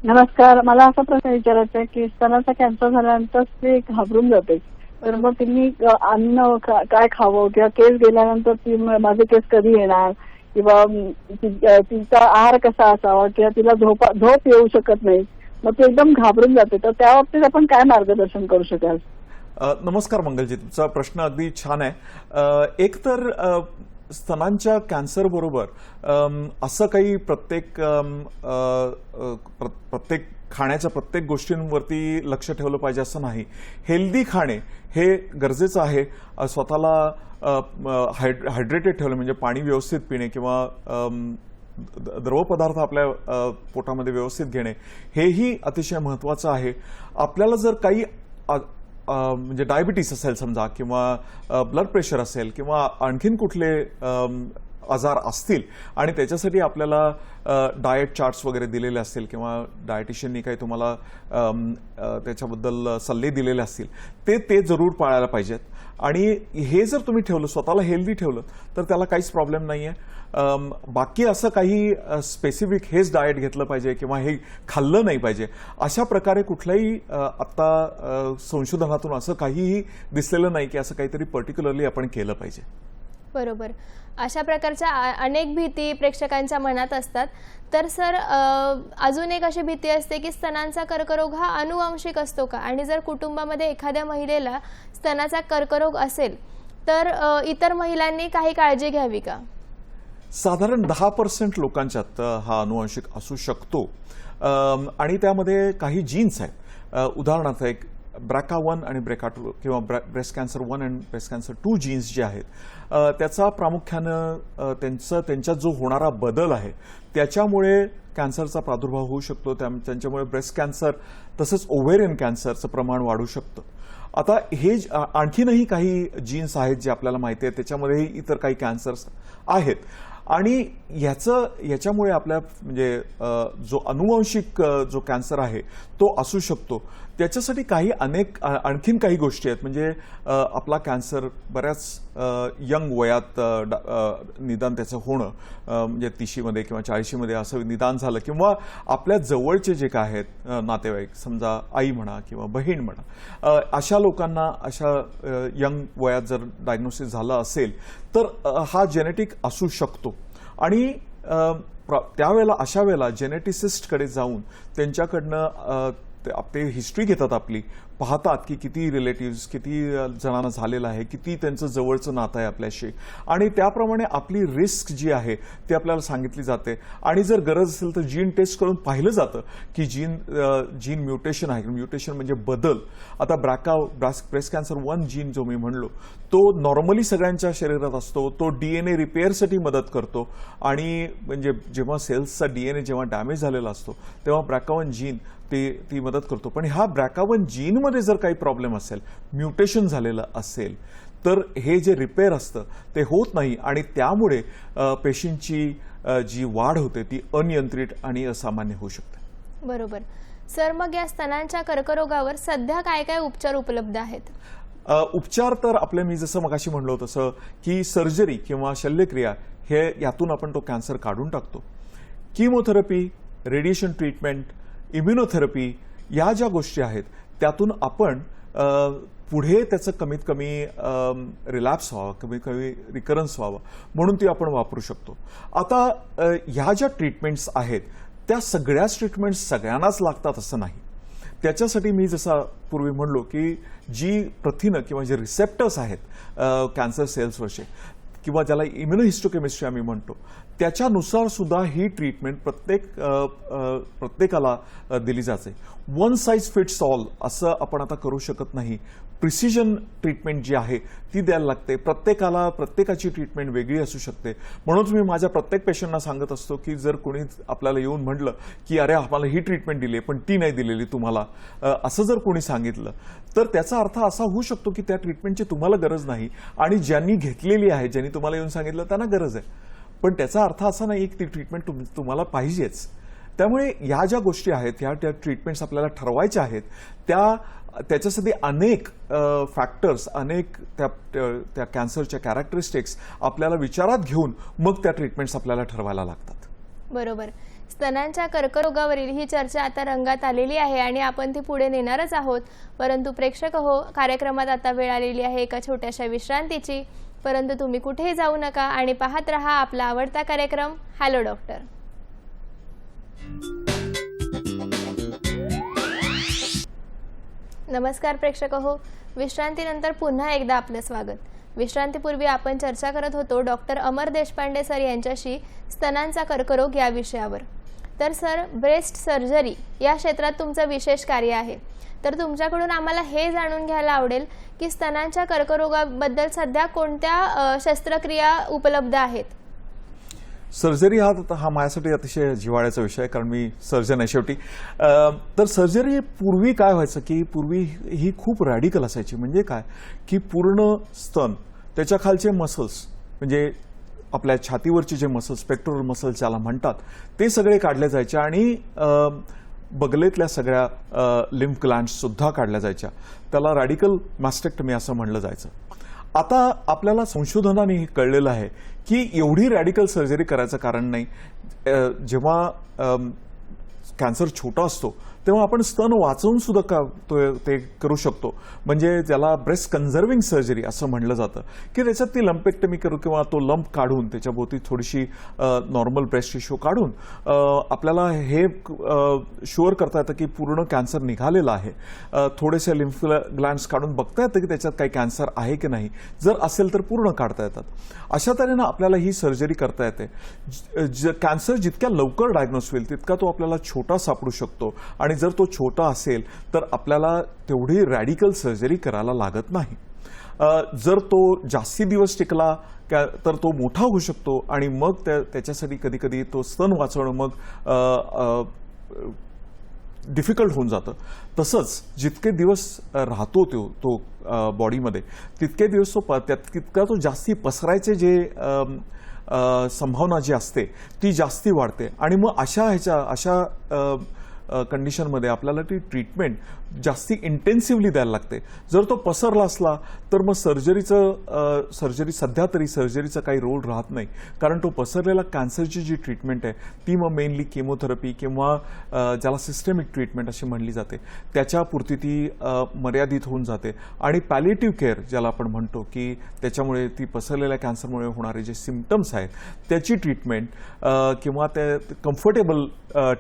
नमस्कार. मला असा प्रश्न विचारायचा आहे की स्तनाचा कॅन्सर झाल्यानंतर ते घाबरून जाते, तर मग त्यांनी अन्न काय खावं किंवा केस गेल्यानंतर माझे केस कधी येणार किंवा तिचा आहार कसा असावा किंवा तिला झोप येऊ शकत नाही, मग ते एकदम घाबरून जाते, तर त्या बाबतीत आपण काय मार्गदर्शन करू शकाल? नमस्कार मंगलजी, तुमचा प्रश्न अगदी छान आहे. एक तर स्तनांच्या कॅन्सर बरोबर असं काही प्रत्येक खाण्याच्या प्रत्येक गोष्टींवरती लक्ष ठेवलं पाहिजे असं नाही. हेल्दी खाणे हे गरजेचं आहे. स्वतःला हायड्रेटेड ठेवलं म्हणजे पाणी व्यवस्थित पिणे किंवा द्रवपदार्थ आपल्या पोटामध्ये व्यवस्थित घेणे हेही अतिशय महत्त्वाचं आहे. आपल्याला जर काही म्हणजे डायबिटीस असेल समजा किंवा ब्लड प्रेशर असेल किंवा आणखीन कुठले आजार असतील आणि त्याच्यासाठी आपल्याला डाएट चार्ट्स वगैरे दिलेले असतील किंवा डायटिशियननी काही तुम्हाला त्याच्याबद्दल सल्ले दिलेले असतील, ते जरूर पाळायला पाहिजेत. आणि हे जर तुम्ही ठेवलं, स्वतःला हेल्दी ठेवलं, तर त्याला काहीच प्रॉब्लेम नाही आहे. बाकी असं काही स्पेसिफिक हेच डाएट घेतलं पाहिजे किंवा हे खाल्लं नाही पाहिजे अशा प्रकारे कुठल्याही आता संशोधनातून असं काहीही दिसलेलं नाही की असं काहीतरी पर्टिक्युलरली आपण केलं पाहिजे. बरोबर. अशा प्रकारच्या अनेक भीती प्रेक्षकांच्या मनात असतात. तर सर, अजून एक अशी भीती असते की स्तनांचा कर्करोग हा अनुवांशिक असतो का, आणि जर कुटुंबामध्ये एखाद्या महिलेला स्तनाचा कर्करोग असेल तर इतर महिलांनी काही काळजी घ्यावी का? साधारण 10% लोकांच्यात हा अनुवांशिक असू शकतो आणि त्यामध्ये काही जीन्स आहेत. उदाहरणार्थ एक BRCA1 आणि BRCA2 किंवा ब्रेस्ट कॅन्सर 1 आणि ब्रेस्ट कॅन्सर 2 जीन्स जे आहेत, त्याचा प्रामुख्यानं त्यांच्यात जो होणारा बदल आहे त्याच्यामुळे कॅन्सरचा प्रादुर्भाव होऊ शकतो. त्यांच्यामुळे ब्रेस्ट कॅन्सर तसंच ओव्हेरियन कॅन्सरचं प्रमाण वाढू शकतं. आता हे आणखीनही काही जीन्स आहेत जे आपल्याला माहिती आहेत, त्याच्यामध्येही इतर काही कॅन्सर्स आहेत. आणि याच्यामुळे आपल्या म्हणजे जो अनुवांशिक जो कॅन्सर आहे तो असू शकतो. त्याच्यासाठी आणखीन काही गोष्टी आहेत. म्हणजे आपला कॅन्सर बऱ्याच यंग वयात निदान त्याचं होणं, म्हणजे 30मध्ये किंवा 40मध्ये असं निदान झालं, किंवा आपल्या जवळचे जे काय आहेत नातेवाईक, समजा आई म्हणा किंवा बहीण म्हणा, अशा लोकांना अशा यंग वयात जर डायग्नोसिस झालं असेल तर हा जेनेटिक असू शकतो. आणि अशा वेळेला जेनेटिसिस्टकडे जाऊन त्यांच्याकडनं ते हिस्ट्री घेतात आपली, पाहतात की किती रिलेटिव्स, किती जणांना झालेलं आहे, किती त्यांचं जवळचं नातं आहे आपल्याशी, आणि त्याप्रमाणे आपली रिस्क जी आहे ती आपल्याला सांगितली जाते. आणि जर गरज असेल तर जीन टेस्ट करून पाहिलं जातं की जीन म्युटेशन आहे. म्युटेशन म्हणजे बदल. आता ब्रेस्ट कॅन्सर 1 जीन जो मी म्हणलो तो नॉर्मली सगळ्यांच्या शरीरात असतो. तो DNA रिपेअरसाठी मदत करतो, आणि म्हणजे जेव्हा सेल्सचा DNA जेव्हा डॅमेज झालेला असतो तेव्हा BRCA1 जीन ती मदत करतो. पण ह्या BRCA1 जीनमध्ये जर काही प्रॉब्लेम असेल, म्युटेशन झालेलं असेल, तर हे जे रिपेअर असतं ते होत नाही, आणि त्यामुळे पेशींची जी वाढ होते ती अनियंत्रित आणि असामान्य होऊ शकते. बरोबर. सर, मग या स्तनांच्या कर्करोगावर सध्या काय काय उपचार उपलब्ध आहेत? उपचार तर आपले, मी जसं मगाशी म्हणलो तसं की सर्जरी किंवा शल्यक्रिया, हे यातून आपण तो कॅन्सर काढून टाकतो. किमोथेरपी, रेडिएशन ट्रीटमेंट, इम्युनोथेरपी, या ज्या गोष्टी आहेत त्यातून आपण पुढे त्याचं कमीत कमी रिलॅप्स व्हावं, कमीत कमी रिकरन्स व्हावं म्हणून ती आपण वापरू शकतो. आता ह्या ज्या ट्रीटमेंट्स आहेत त्या सगळ्याच ट्रीटमेंट्स सगळ्यांनाच लागतात असं नाही. त्याच्यासाठी मी जसं पूर्वी म्हणलो की जी प्रथिनं किंवा जे रिसेप्टर्स आहेत कॅन्सर सेल्सवरचे, किंवा ज्याला इम्युनोहिस्टोकेमिस्ट्री आम्ही म्हणतो, त्याच्यानुसार सुद्धा ही ट्रीटमेंट प्रत्येकाला दिली जाते. वन साईज फिट्स ऑल असं आपण आता करू शकत नाही. प्रिसिजन ट्रीटमेंट जी आहे ती द्यायला लागते. प्रत्येकाची ट्रीटमेंट वेगळी असू शकते. म्हणूनच मी माझ्या प्रत्येक पेशंटना सांगत असतो की जर कोणी आपल्याला येऊन म्हटलं की अरे आम्हाला ही ट्रीटमेंट दिली पण ती नाही दिलेली तुम्हाला, असं जर कोणी सांगितलं तर त्याचा अर्थ असा होऊ शकतो की त्या ट्रीटमेंटची तुम्हाला गरज नाही, आणि ज्यांनी घेतलेली आहे, ज्यांनी तुम्हाला येऊन सांगितलं त्यांना गरज आहे. पण त्याचा अर्थ असा नाही की ती ट्रीटमेंट तुम्हाला पाहिजेच. त्यामुळे ह्या ज्या गोष्टी आहेत, ह्या त्या ट्रीटमेंट्स आपल्याला ठरवायच्या आहेत, त्याच्यासाठी अनेक फॅक्टर्स, अनेक त्या कॅन्सरच्या कॅरेक्टरिस्टिक्स आपल्याला विचारात घेऊन मग त्या ट्रीटमेंट्स आपल्याला ठरवायला लागतात. बरोबर. स्तनांच्या कर्करोगावरील ही चर्चा आता रंगात आलेली आहे आणि आपण ती पुढे नेणारच आहोत. परंतु प्रेक्षक हो, कार्यक्रमात आता वेळ आलेली आहे एका छोट्याशा विश्रांतीची. परंतु तुम्ही कुठेही जाऊ नका आणि पाहत रहा आपला आवडता कार्यक्रम हॅलो डॉक्टर. नमस्कार प्रेक्षक हो, विश्रांतीनंतर पुन्हा एकदा आपलं स्वागत. विश्रांतीपूर्वी आपण चर्चा करत होतो डॉक्टर अमर देशपांडे सर यांच्याशी स्तनांचा कर्करोग या विषयावर. तर सर, ब्रेस्ट सर्जरी या क्षेत्रात तुमचं विशेष कार्य आहे, तर तुमच्याकडून आम्हाला हे जाणून घ्यायला आवडेल की स्तनांच्या कर्करोगाबद्दल सध्या कोणत्या शस्त्रक्रिया उपलब्ध आहेत? सर्जरी हा माझ्यासाठी अतिशय जिव्हाळ्याचा विषय आहे, कारण मी सर्जन आहे शेवटी. तर सर्जरी पूर्वी काय व्हायचं की पूर्वी ही खूप रॅडिकल असायची. म्हणजे काय की पूर्ण स्तन, त्याच्या खालचे मसल्स, म्हणजे आपल्या छातीवरचे जे मसल्स, पेक्टोरल मसल्स ज्याला म्हणतात, ते सगळे काढले जायचे, आणि बगलेतल्या सगळ्या लिम्फ ग्लँड्स सुद्धा काढल्या जायच्या. त्याला रॅडिकल मॅस्टेक्टमी असं म्हणलं जायचं. आता आपल्याला संशोधनाने हे कळलेलं आहे की एवढी रॅडिकल सर्जरी करायचं कारण नाही. जेव्हा कॅन्सर छोटा असतो तेव्हा आपण स्तन वाचवून सुद्धा ते करू शकतो. म्हणजे ज्याला ब्रेस्ट कन्झर्विंग सर्जरी असं म्हणलं जातं, की त्याच्यात ती लंपेक्टमी करू किंवा तो लंप काढून त्याच्याभोवती थोडीशी नॉर्मल ब्रेस्ट टिश्यू काढून आपल्याला हे शुअर करता येतं की पूर्ण कॅन्सर निघालेला आहे. थोडेसे लिम्फ ग्लँड्स काढून बघता येतं की त्याच्यात काही कॅन्सर आहे की नाही. जर असेल तर पूर्ण काढता येतात. अशा तऱ्हेनं आपल्याला ही सर्जरी करता येते. कॅन्सर जितक्या लवकर डायग्नोस होईल तितका तो आपल्याला छोटा सापडू शकतो, आणि जर तो छोटा असेल तर आपल्याला तेवढी रॅडिकल सर्जरी करायला लागत नाही. जर तो जास्ती दिवस टिकला तर तो मोठा होऊ शकतो, आणि मग त्याच्यासाठी कधी कधी तो स्तन वाचवणं मग डिफिकल्ट होऊन जातं. तसंच जितके दिवस राहतो तो बॉडीमध्ये तितके दिवस तितका तो जास्ती पसरायचे जे संभावना जी असते ती जास्ती वाढते, आणि मग अशा कंडिशनमध्ये आपल्याला ती ट्रीटमेंट जास्ती इंटेन्सिव्हली द्यायला लागते. जर तो पसरला असला तर मग सर्जरी सध्या तरी सर्जरीचा काही रोल राहत नाही, कारण तो पसरलेला कॅन्सरची जी ट्रीटमेंट आहे ती मग मेनली केमोथेरपी किंवा ज्याला सिस्टेमिक ट्रीटमेंट अशी म्हणली जाते त्याच्यापुरती ती मर्यादित होऊन जाते. आणि पॅलिएटिव्ह केअर ज्याला आपण म्हणतो की त्याच्यामुळे ती पसरलेल्या कॅन्सरमुळे होणारे जे सिम्पटम्स आहेत त्याची ट्रीटमेंट किंवा ते कम्फर्टेबल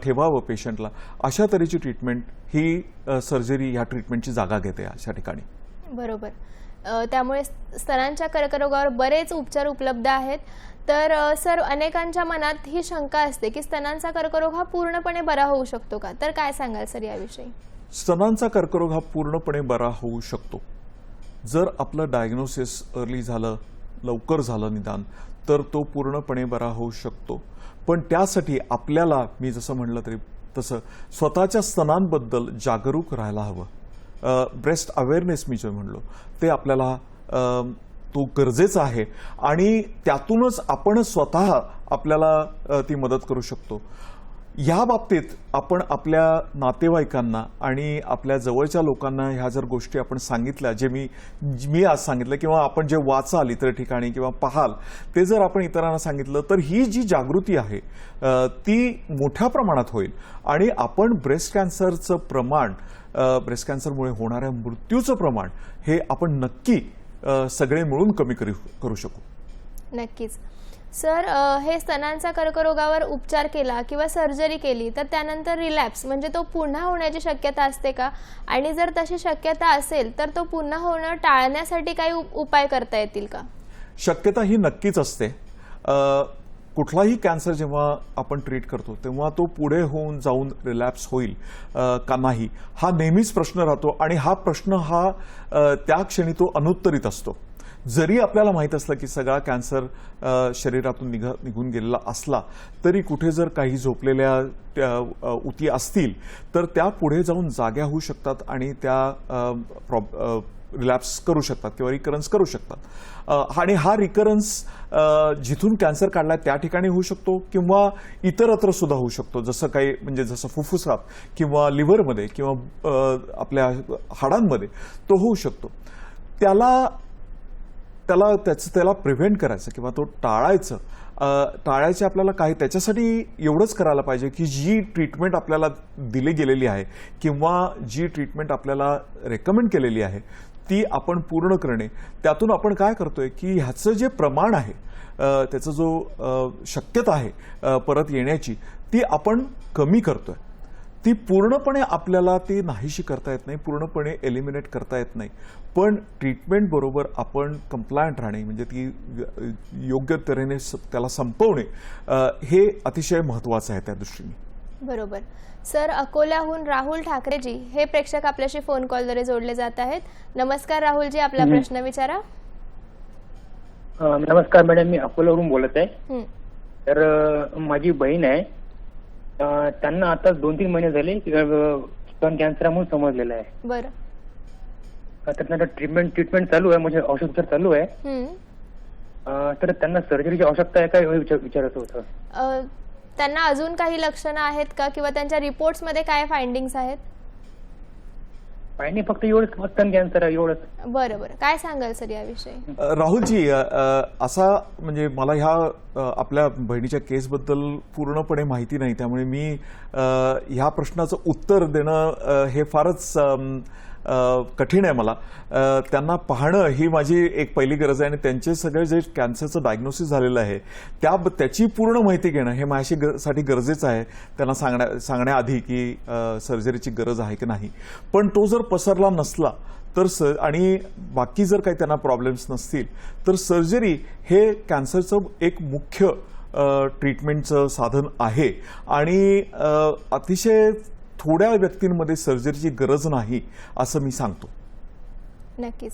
ठेवावं पेशंटला, अशा तऱ्हेची ट्रीटमेंट ही सर्जरी ह्या ट्रीटमेंटची जागा घेते अशा ठिकाणी. बरोबर. त्यामुळे स्तनांच्या कर्करोगावर बरेच उपचार उपलब्ध आहेत. तर सर, अनेकांच्या मनात ही शंका असते की स्तनांचा कर्करोग हा पूर्णपणे बरा होऊ शकतो का? तर काय सांगाल सर याविषयी? स्तनांचा कर्करोग हा पूर्णपणे बरा होऊ शकतो जर आपलं डायग्नोसिस अर्ली झालं, लवकर झालं निदान, तर तो पूर्णपणे बरा होऊ शकतो. पण त्यासाठी आपल्याला, मी जसं म्हणलं तरी तसं, स्वतःच्या स्तनांबद्दल जागरूक राहायला हवं. ब्रेस्ट अवेअरनेस मी जे म्हणलो ते आपल्याला तो गरजेचा आहे आणि त्यातूनच आपण स्वतः आपल्याला ती मदत करू शकतो. या बाबतीत आपण आपल्या नातेवाईकांना आणि आपल्या जवळच्या लोकांना ह्या जर गोष्टी आपण सांगितल्या, जे मी आज सांगितलं किंवा आपण जे वाचाल इतर ठिकाणी किंवा पाहाल ते जर आपण इतरांना सांगितलं, तर ही जी जागृती आहे ती मोठ्या प्रमाणात होईल आणि आपण ब्रेस्ट कॅन्सरचं प्रमाण, ब्रेस्ट कॅन्सरमुळे होणाऱ्या मृत्यूचं प्रमाण हे आपण नक्की सगळे मिळून कमी करू शकू. नक्कीच. सर, हे स्तनांचा कर्करोगावर उपचार केला किंवा सर्जरी केली तर त्यानंतर रिलॅप्स म्हणजे तो पुन्हा होण्याची शक्यता असते का? आणि जर तशी शक्यता असेल तर तो पुन्हा होणं टाळण्यासाठी काही उपाय करता येतील का? शक्यता ही नक्कीच असते. कुठलाही कॅन्सर जेव्हा आपण ट्रीट करतो तेव्हा तो पुढे होऊन जाऊन रिलॅप्स होईल का नाही हा नेहमीच प्रश्न राहतो आणि हा प्रश्न त्या क्षणी तो अनुत्तरित असतो. जरी आपल्याला माहीत असलं की सगळा कॅन्सर शरीरातून निघून गेलेला असला तरी कुठे जर काही झोपलेल्या उती असतील तर त्या पुढे जाऊन जाग्या होऊ शकतात आणि त्या रिलॅप्स करू शकतात किंवा रिकरन्स करू शकतात. आणि हा रिकरन्स जिथून कॅन्सर काढलाय त्या ठिकाणी होऊ शकतो किंवा इतरत्र सुद्धा होऊ शकतो. जसं काही म्हणजे जसं फुफ्फुसात किंवा लिव्हरमध्ये किंवा आपल्या हाडांमध्ये तो होऊ शकतो. त्याला प्रिव्हेंट करायचं किंवा तो टाळायचं आपल्याला काय, त्याच्यासाठी एवढंच करायला पाहिजे की जी ट्रीटमेंट आपल्याला दिली गेलेली आहे किंवा जी ट्रीटमेंट आपल्याला रेकमेंड केलेली आहे ती आपण पूर्ण करणे. त्यातून आपण काय करतोय की ह्याचं जे प्रमाण आहे, त्याचं जो शक्यता आहे परत येण्याची, ती आपण कमी करतोय. ती पूर्णपणे आपल्याला ती नाहीशी करता येत नाही, पूर्णपणे एलिमिनेट करता येत नाही. पण ट्रीटमेंट बरोबर आपण कंप्लायंट राहणे म्हणजे ती योग्य तऱ्हेने त्याला संपवणे हे अतिशय महत्त्वाचं आहे त्या दृष्टीने. बरोबर. सर, अकोल्याहून राहुल ठाकरेजी हे प्रेक्षक आपल्याशी फोन कॉलद्वारे जोडले जात आहेत. नमस्कार राहुलजी, आपला प्रश्न विचारा. नमस्कार मॅडम, मी अकोल्यावरून बोलत आहे. तर माझी बहीण आहे, त्यांना आता 2-3 महिने झाले स्तन कॅन्सर म्हणून समजलेलं आहे. बरं. तर त्यांना ट्रीटमेंट चालू आहे, म्हणजे औषध चालू आहे. तर त्यांना सर्जरीची आवश्यकता आहे का विचारायचं होतं. त्यांना अजून काही लक्षणं आहेत का किंवा त्यांच्या रिपोर्ट्स मध्ये काय फाइंडिंग्स आहेत? नाही, फक्त एवढंच स्तन कॅन्सर आहे, एवढंच. बरं बरं, काय सांगाल सर याविषयी? राहुलजी, असा म्हणजे मला ह्या आपल्या बहिणीच्या केसबद्दल पूर्णपणे माहिती नाही, त्यामुळे मी ह्या प्रश्नाचं उत्तर देणं हे फारच कठीण आहे मला. त्यांना पाहणं ही माझी एक पहिली गरज आहे आणि त्यांचे सगळे जे कॅन्सरचं डायग्नोसिस झालेलं आहे त्याची पूर्ण माहिती घेणं हे माझ्यासाठी गरजेचं आहे, त्यांना सांगण्याआधी की सर्जरीची गरज आहे की नाही. पण तो जर पसरला नसला तर आणि बाकी जर काही त्यांना प्रॉब्लेम्स नसतील तर सर्जरी हे कॅन्सरचं एक मुख्य ट्रीटमेंटचं साधन आहे आणि अतिशय थोड्या व्यक्तींमध्ये सर्जरीची गरज नाही असं मी सांगतो. नक्कीच.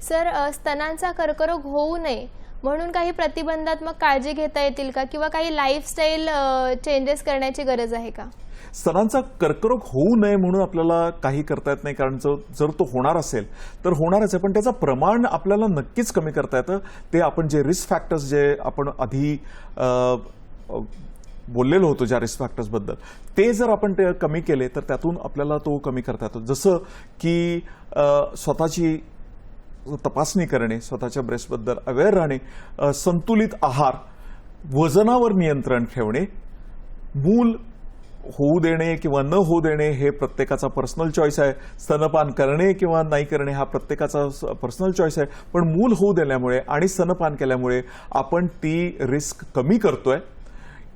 सर, स्तनांचा कर्करोग होऊ नये म्हणून काही प्रतिबंधात्मक काळजी घेता येतील का किंवा काही लाईफस्टाईल चेंजेस करण्याची गरज आहे का? स्तनांचा कर्करोग होऊ नये म्हणून आपल्याला काही करता येत नाही, कारण जर तो होणार असेल तर होणारच आहे, पण त्याचं प्रमाण आपल्याला नक्कीच कमी करता येतं. ते आपण जे रिस्क फॅक्टर्स जे आपण आधी बोललेलो होतो ज्या रिस्क फॅक्टर्सबद्दल, ते जर आपण ते कमी केले तर त्यातून आपल्याला तो कमी करता येतो. जसं की स्वतःची तपासणी करणे, स्वतःच्या ब्रेस्टबद्दल अवेअर राहणे, संतुलित आहार, वजनावर नियंत्रण ठेवणे, मूल होऊ देणे किंवा न होऊ देणे हे प्रत्येकाचा पर्सनल चॉईस आहे. स्तनपान करणे किंवा नाही करणे हा प्रत्येकाचा पर्सनल चॉईस आहे. पण मूल होऊ दिल्यामुळे आणि स्तनपान केल्यामुळे आपण ती रिस्क कमी करतोय.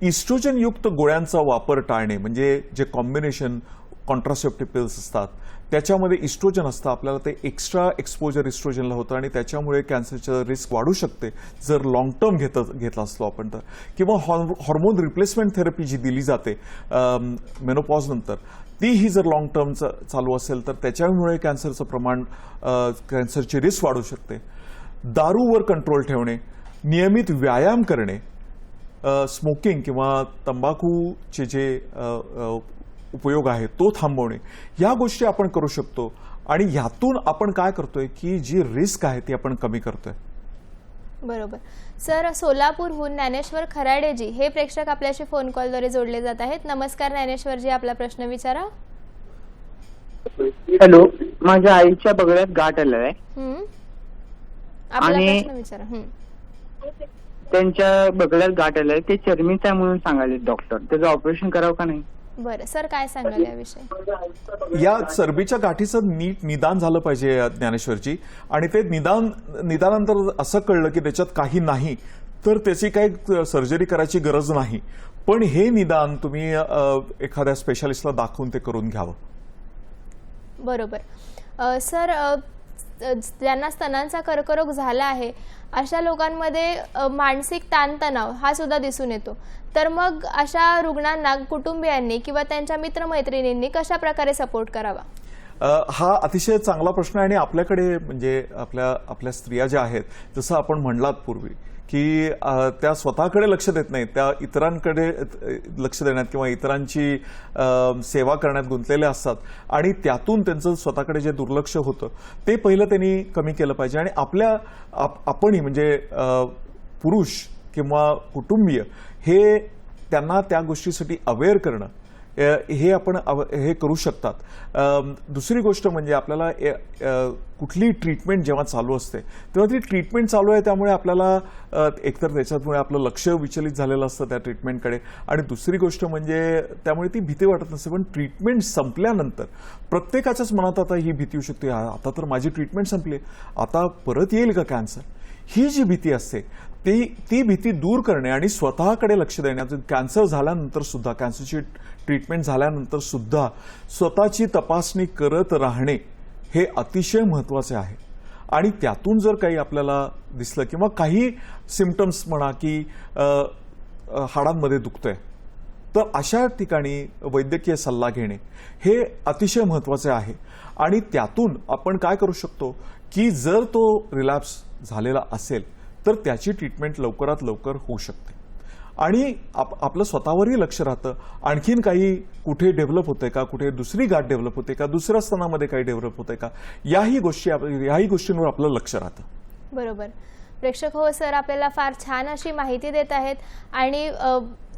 इस्ट्रोजनयुक्त गोळ्यांचा वापर टाळणे, म्हणजे जे कॉम्बिनेशन कॉन्ट्रासेप्टिव्ह पिल्स असतात त्याच्यामध्ये इस्ट्रोजन असतं, आपल्याला ते एक्स्ट्रा एक्सपोजर इस्ट्रोजनला होतं आणि त्याच्यामुळे कॅन्सरचं रिस्क वाढू शकते जर लॉंग टर्म घेतला असलो आपण तर. किंवा हॉर्मोन रिप्लेसमेंट थेरपी जी दिली जाते मेनोपॉज नंतर, तीही जर लॉंग टर्म चालू असेल तर त्याच्यामुळे कॅन्सरचं प्रमाण, कॅन्सरची रिस्क वाढू शकते. दारूवर कंट्रोल ठेवणे, नियमित व्यायाम करणे, स्मोकिंग किंवा तंबाखूचे जे उपयोग आहे तो थांबवणे, या गोष्टी आपण करू शकतो. आणि ह्यातून आपण काय करतोय की जी रिस्क आहे ती आपण कमी करतोय. बरोबर. सर, सोलापूरहून ज्ञानेश्वर खराडेजी हे प्रेक्षक आपल्याशी फोन कॉलद्वारे जोडले जात आहेत. नमस्कार ज्ञानेश्वरजी, आपला प्रश्न विचारा. हॅलो, माझ्या आईच्या बगड्यात गाठ आलाय. आपला आणि- प्रश्न विचारा. त्यांच्या बगड्यात गाठ आलाय, ते चरबीचा आहे म्हणून सांगाले डॉक्टर. त्याचं ऑपरेशन करावं का नाही? बरं सर, काय सांगाल याविषयी? या चरबीच्या गाठीचं नीट निदान झालं पाहिजे ज्ञानेश्वरजी. आणि ते निदानानंतर असं कळलं की त्याच्यात काही नाही तर त्याची काही सर्जरी करायची गरज नाही. पण हे निदान तुम्ही एखाद्या स्पेशालिस्टला दाखवून ते करून घ्यावं. बरोबर. सर, ज्यांना स्तनांचा कर्करोग झाला आहे अशा लोकांमध्ये मानसिक ताणतणाव हा सुद्धा दिसून येतो. तर मग अशा रुग्णांना कुटुंबियांनी किंवा त्यांच्या मित्रमैत्रिणींनी कशा प्रकारे सपोर्ट करावा? हा अतिशय चांगला प्रश्न आहे. आणि आपल्याकडे म्हणजे आपल्या स्त्रिया ज्या आहेत, जसं आपण म्हणलात पूर्वी की त्या स्वतःकडे लक्ष देत नाहीत, त्या इतरांकडे लक्ष देण्यात किंवा इतरांची सेवा करण्यात गुंतलेल्या असतात. आणि त्यातून त्यांचं स्वतःकडे जे दुर्लक्ष होतं ते पहिलं त्यांनी कमी केलं पाहिजे. आणि आपणही म्हणजे पुरुष किंवा कुटुंबीय हे त्यांना त्या गोष्टीसाठी अवेअर करणं हे आपण हे करू शकतात. दुसरी गोष्ट म्हणजे आपल्याला कुठली ट्रीटमेंट जेव्हा चालू असते तेव्हा ती ट्रीटमेंट चालू आहे त्यामुळे आपल्याला एकतर त्याच्यामुळे आपलं लक्ष विचलित झालेलं असतं त्या ट्रीटमेंटकडे. आणि दुसरी गोष्ट म्हणजे त्यामुळे ती भीती वाटत नसते. पण ट्रीटमेंट संपल्यानंतर प्रत्येकाच्याच मनात आता ही भीती येऊ शकते, आता तर माझी ट्रीटमेंट संपली, आता परत येईल का कॅन्सर, ही जी भीती असते ती भीती दूर करणे आणि स्वतःकडे लक्ष देण्याचं. कॅन्सर झाल्यानंतर सुद्धा, कॅन्सरची ट्रीटमेंट झाल्यानंतर सुद्धा स्वतःची तपासणी करत राहणे हे अतिशय महत्त्वाचे आहे. आणि त्यातून जर काही आपल्याला दिसलं किंवा काही सिम्पटम्स म्हणा की हाडांमध्ये दुखतंय तर अशा ठिकाणी वैद्यकीय सल्ला घेणे हे अतिशय महत्त्वाचे आहे. आणि त्यातून आपण काय करू शकतो की जर तो रिलॅप्स झालेला असेल तर त्याची ट्रीटमेंट लवकरात लवकर होऊ शकते. आणि आपलं स्वतःवरही लक्ष राहतं, आणखीन काही कुठे डेव्हलप होतंय का, कुठे दुसरी गाठ डेव्हलप होते का, दुसऱ्या स्तनामध्ये काही डेव्हलप होतंय का, याही गोष्टींवर आपलं लक्ष राहतं. बरोबर. प्रेक्षक हो, सर आपल्याला फार छान अशी माहिती देत आहेत. आणि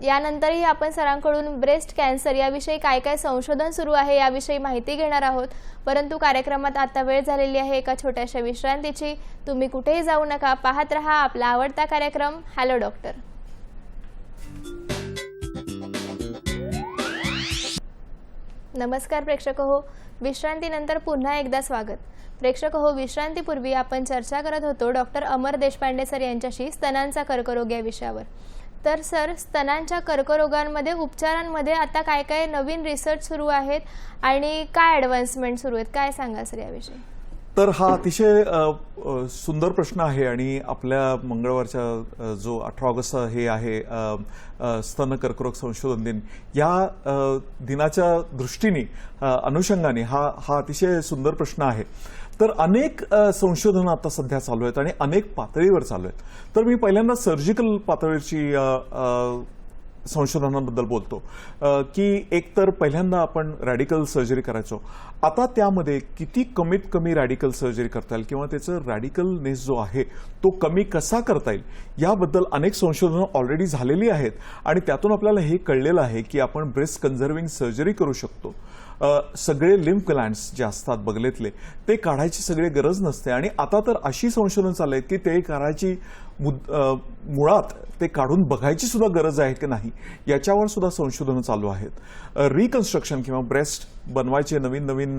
यानंतरही आपण सरांकडून ब्रेस्ट कॅन्सर याविषयी काय काय संशोधन सुरू आहे याविषयी माहिती घेणार आहोत. परंतु कार्यक्रमात आता वेळ झालेली आहे एका छोट्याशा विश्रांतीची. तुम्ही कुठेही जाऊ नका, पाहत रहा आपला आवडता कार्यक्रम हॅलो डॉक्टर. नमस्कार प्रेक्षक हो, विश्रांतीनंतर पुन्हा एकदा स्वागत. प्रेक्षक हो, विश्रांतीपूर्वी आपण चर्चा करत होतो डॉक्टर अमर देशपांडे सर यांच्याशी स्तनांचा कर्करोग या विषयावर. तर सर, स्तनांच्या कर्करोगांमध्ये उपचारांमध्ये आता काय काय नवीन रिसर्च सुरू आहेत आणि काय ॲडव्हान्समेंट सुरू आहेत, काय सांगा सर याविषयी? तर हा अतिशय सुंदर प्रश्न आहे. आणि आपल्या मंगळवारच्या जो 18 ऑगस्ट हे आहे स्तन कर्करोग संशोधन दिन, या दिनाच्या दृष्टीने अनुषंगाने हा अतिशय सुंदर प्रश्न आहे. तर अनेक संशोधनं आता सध्या चालू आहेत आणि अनेक पातळीवर चालू आहेत. तर मी पहिल्यांदा सर्जिकल पातळीवरची संशोधनाबद्दल बोलतो की एकतर पहिल्यांदा आपण रॅडिकल सर्जरी करायचो, आता त्यामध्ये किती कमीत कमी रॅडिकल सर्जरी करता येईल किंवा त्याचं रॅडिकलनेस जो आहे तो कमी कसा करता येईल याबद्दल अनेक संशोधनं ऑलरेडी झालेली आहेत. आणि त्यातून आपल्याला हे कळलेलं आहे की आपण ब्रेस्ट कन्झर्विंग सर्जरी करू शकतो. सगळे लिम्फ ग्लँड्स जे असतात बगलेतले ते काढायची सगळी गरज नसते. आणि आता तर अशी संशोधन चालू आहेत की ते करायची मुळात ते काढून बघायची सुद्धा गरज आहे की नाही याच्यावर सुद्धा संशोधनं चालू आहेत. रिकन्स्ट्रक्शन किंवा ब्रेस्ट बनवायचे नवीन नवीन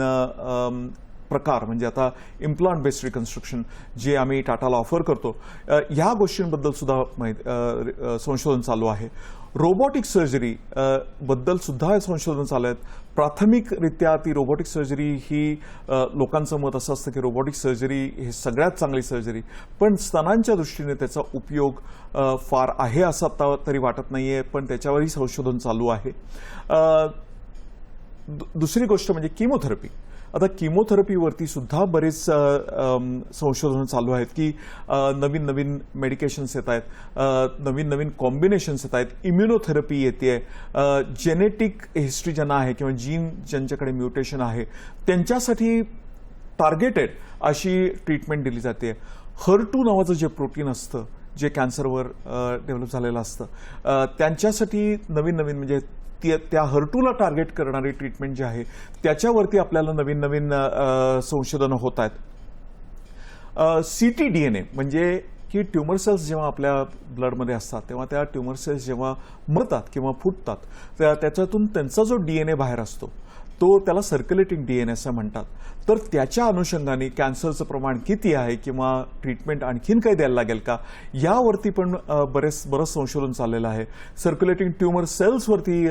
प्रकार म्हणजे आता इम्प्लांट बेस्ड रिकन्स्ट्रक्शन जे आम्ही टाटाला ऑफर करतो, ह्या गोष्टींबद्दल सुद्धा संशोधन चालू आहे. रोबोटिक सर्जरी बद्दल सुद्धा संशोधन चालू आहेत. प्राथमिकरित्या ती रोबोटिक सर्जरी ही लोकांचं मत असं असतं की रोबोटिक सर्जरी ही सगळ्यात चांगली सर्जरी, पण स्तनांच्या दृष्टीने त्याचा उपयोग फार आहे असं आता तरी वाटत नाहीये, पण त्याच्यावरही संशोधन चालू आहे. दुसरी गोष्ट म्हणजे किमोथेरपी. आता किमोथेरपीवरती सुद्धा बरेच संशोधनं चालू आहेत की नवीन नवीन मेडिकेशन्स येत आहेत, नवीन नवीन कॉम्बिनेशन्स येत आहेत, इम्युनोथेरपी येते, जेनेटिक हिस्ट्री ज्यांना आहे किंवा जीन ज्यांच्याकडे म्युटेशन आहे त्यांच्यासाठी टार्गेटेड अशी ट्रीटमेंट दिली जाते. HER2 नावाचं जे प्रोटीन असतं जे कॅन्सरवर डेव्हलप झालेलं असतं त्यांच्यासाठी नवीन नवीन म्हणजे त्या HER2ला टार्गेट करणारी ट्रीटमेंट जी आहे त्याच्यावरती आपल्याला नवीन नवीन संशोधनं होत आहेत. ctDNA म्हणजे की ट्युमर सेल्स जेव्हा आपल्या ब्लडमध्ये असतात तेव्हा त्या ट्युमर सेल्स जेव्हा मरतात किंवा फुटतात त्याच्यातून त्यांचा जो DNA बाहेर असतो तो त्याला सर्क्युलेटिंग DNA असं म्हणतात. तर त्याच्या अनुषंगाने कॅन्सरचं प्रमाण किती आहे किंवा ट्रीटमेंट आणखीन काही द्यायला लागेल का यावरती पण बरंच संशोधन चाललेलं आहे. सर्क्युलेटिंग ट्युमर सेल्सवरती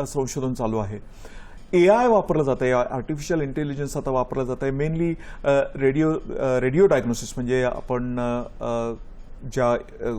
संशोधन चालू आहे. AI वापरलं जातं आहे, आर्टिफिशियल इंटेलिजन्स आता वापरलं जातं आहे. मेनली रेडिओ डायग्नोसिस म्हणजे आपण ज्या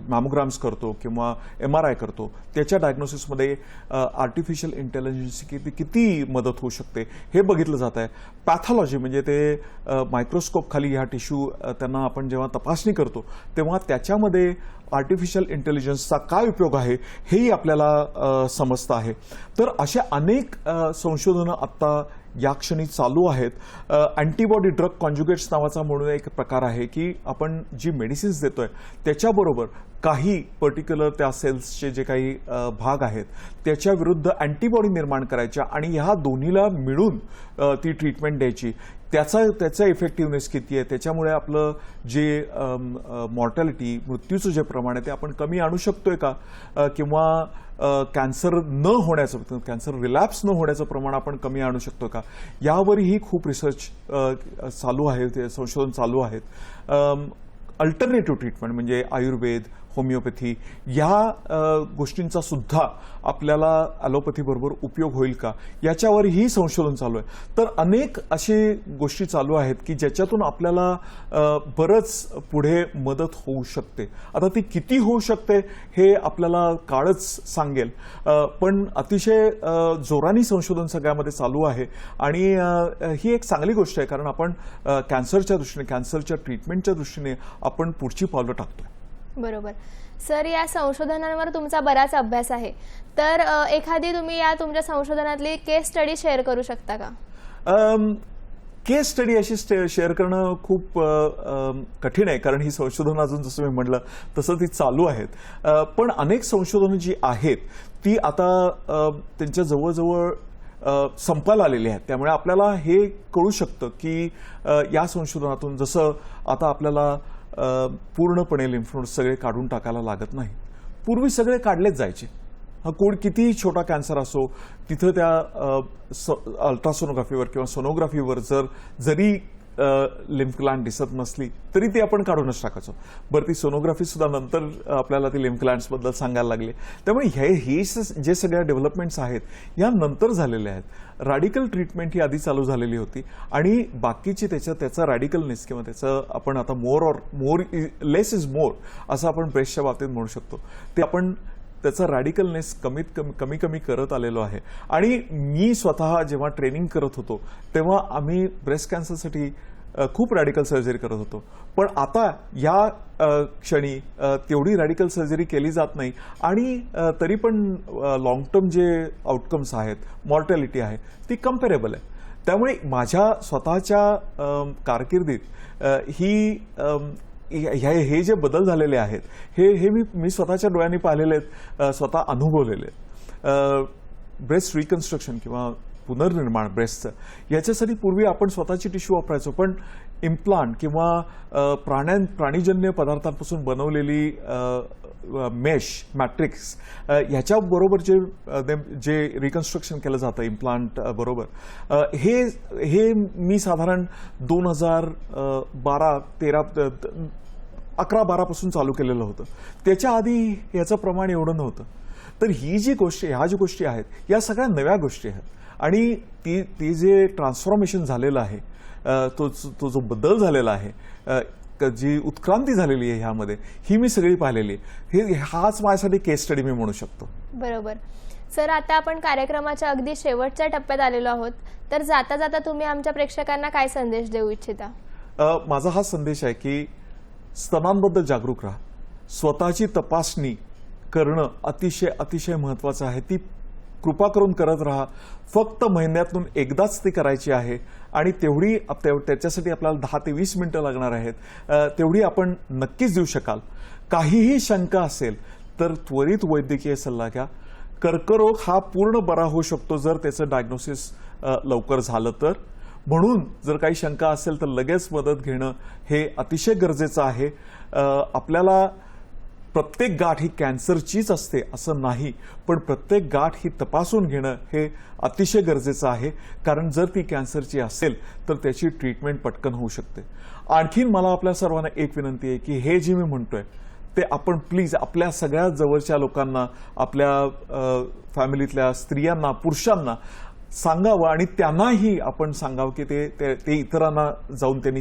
मॅमोग्राम्स करतो किंवा MRI करतो त्याच्या डायग्नोसिसमध्ये आर्टिफिशियल इंटेलिजन्सची किती मदत होऊ शकते हे बघितलं जात आहे. पॅथॉलॉजी म्हणजे ते मायक्रोस्कोप खाली ह्या टिश्यू त्यांना आपण जेव्हा तपासणी करतो तेव्हा त्याच्यामध्ये आर्टिफिशियल इंटेलिजन्सचा काय उपयोग आहे हेही आपल्याला समजतं आहे. तर अशा अनेक संशोधनं आत्ता या क्षणी चालू आहेत. अँटीबॉडी ड्रग कॉन्जुगेट्स नावाचा म्हणून एक प्रकार आहे की आपण जी मेडिसिन्स देतोय त्याच्याबरोबर काही पर्टिक्युलर त्या सेल्सचे जे काही भाग आहेत त्याच्या विरुद्ध अँटीबॉडी निर्माण करायच्या आणि ह्या दोन्हीला मिळून ती ट्रीटमेंट द्यायची. त्याचा इफेक्टिव्हनेस किती आहे, त्याच्यामुळे आपलं जे मॉर्टॅलिटी मृत्यूचं जे प्रमाण आहे ते आपण कमी आणू शकतोय का, किंवा कॅन्सर न होण्याचं कॅन्सर रिलॅप्स न होण्याचं प्रमाण आपण कमी आणू शकतो का यावरही खूप रिसर्च चालू आहे, ते संशोधन चालू आहेत. अल्टरनेटिव्ह ट्रीटमेंट म्हणजे आयुर्वेद, होमिओपॅथी या गोष्टींचा सुद्धा आपल्याला ॲलोपॅथीबरोबर उपयोग होईल का याच्यावरही संशोधन चालू आहे. तर अनेक अशी गोष्टी चालू आहेत की ज्याच्यातून आपल्याला बरंच पुढे मदत होऊ शकते. आता ती किती होऊ शकते हे आपल्याला काळच सांगेल, पण अतिशय जोरानी संशोधन सगळ्यामध्ये चालू आहे आणि ही एक चांगली गोष्ट आहे, कारण आपण कॅन्सरच्या दृष्टीने, कॅन्सरच्या ट्रीटमेंटच्या दृष्टीने आपण पुढची पावलं टाकतोय. बरोबर सर, या संशोधनांवर तुमचा बराच अभ्यास आहे, तर एखादी तुम्ही या तुमच्या संशोधनातली केस स्टडी शेअर करू शकता का? केस स्टडी अशी शेअर करणं खूप कठीण आहे, कारण ही संशोधनं अजून जसं मी म्हटलं तसं ती चालू आहेत. पण अनेक संशोधनं जी आहेत ती आता त्यांच्या जवळजवळ संपायला आलेली आहेत. त्यामुळे आपल्याला हे कळू शकतं की या संशोधनातून जसं आता आपल्याला पूर्णपणे लिम्फ नोड्स सगळे काढून टाकायला लागत नाही. पूर्वी सगळे काढलेच जायचे. कितीही छोटा कॅन्सर असो तिथं त्या अल्ट्रासोनोग्राफीवर किंवा सोनोग्राफीवर जरी लिम्फ ग्लँड दिसत नसली तरी ती आपण काढूनच टाकायचो. बरं, ती सोनोग्राफी सुद्धा नंतर आपल्याला ती लिम्फ ग्लँड्सबद्दल सांगायला लागले. त्यामुळे हे जे सगळ्या डेव्हलपमेंट्स आहेत या नंतर झालेल्या आहेत. रॅडिकल ट्रीटमेंट ही आधी चालू झालेली होती आणि बाकीची त्याचा रॅडिकलनेस किंवा त्याचं आपण आता मोर लेस इज मोर असं आपण ब्रेस्टच्या बाबतीत म्हणू शकतो. ते आपण त्याचा रॅडिकलनेस कमी कमी करत आलेलो आहे. आणि मी स्वतः जेव्हा ट्रेनिंग करत होतो तेव्हा आम्ही ब्रेस्ट कॅन्सरसाठी खूप रॅडिकल सर्जरी करत होतो. पण आता या क्षणी तेवढी रॅडिकल सर्जरी केली जात नाही आणि तरी पण लॉंग टर्म जे आउटकम्स आहेत, मॉर्टॅलिटी आहे ती कम्पेरेबल आहे. त्यामुळे माझ्या स्वतःच्या कारकिर्दीत हे जे बदल झालेले आहेत हे मी स्वतःच्या डोळ्यांनी पाहिलेले आहेत, स्वतः अनुभवलेले आहेत. ब्रेस्ट रिकन्स्ट्रक्शन किंवा पुनर्निर्माण ब्रेस्टचं याच्यासाठी पूर्वी आपण स्वतःची टिश्यू वापरायचो, पण इम्प्लांट किंवा प्राणीजन्य पदार्थांपासून बनवलेली मेश मॅट्रिक्स ह्याच्याबरोबर जे रिकन्स्ट्रक्शन केलं जातं इम्प्लांट बरोबर, हे मी साधारण 2011-12 पासून चालू केलेलं होतं. त्याच्या आधी याचं प्रमाण एवढं नव्हतं. तर ही जी गोष्टी, ह्या जी गोष्टी आहेत या सगळ्या नव्या गोष्टी आहेत आणि ती जे ट्रान्सफॉर्मेशन झालेलं आहे, तो जो बदल झालेला आहे, जी उत्क्रांती झालेली आहे ह्यामध्ये, ही मी सगळी पाहिलेली आहे. हाच माझ्यासाठी केस स्टडी मी म्हणू शकतो. बरोबर. सर, आता आपण कार्यक्रमाच्या अगदी शेवटच्या टप्प्यात आलेलो आहोत, तर जाता जाता तुम्ही आमच्या प्रेक्षकांना काय संदेश देऊ इच्छिता? माझा हा संदेश आहे की स्तनांबद्दल जागरूक राहा. स्वतःची तपासणी करणं अतिशय अतिशय महत्त्वाचं आहे. ती कृपा करून करत राहा. फक्त महिन्यातून एकदाच ती करायची आहे आणि त्याच्यासाठी आपल्याला 10 ते 20 मिनिटं लागणार आहेत. तेवढी आपण नक्कीच देऊ शकाल. काहीही शंका असेल तर त्वरित वैद्यकीय सल्ला घ्या. कर्करोग हा पूर्ण बरा होऊ शकतो जर त्याचं डायग्नोसिस लवकर झालं तर. म्हणून जर काही शंका असेल तर लगेच मदत घेणं हे अतिशय गरजेचं आहे. आपल्याला प्रत्येक गाठ ही कॅन्सरचीच असते असं नाही, पण प्रत्येक गाठ ही तपासून घेणं हे अतिशय गरजेचं आहे, कारण जर ती कॅन्सरची असेल तर त्याची ट्रीटमेंट पटकन होऊ शकते. आणखीन मला आपल्या सर्वांना एक विनंती आहे की हे जे मी म्हणतोय ते आपण प्लीज आपल्या सगळ्या जवळच्या लोकांना, आपल्या फॅमिलीतल्या स्त्रियांना, पुरुषांना सांगावं आणि त्यांनाही आपण सांगावं की ते इतरांना जाऊन त्यांनी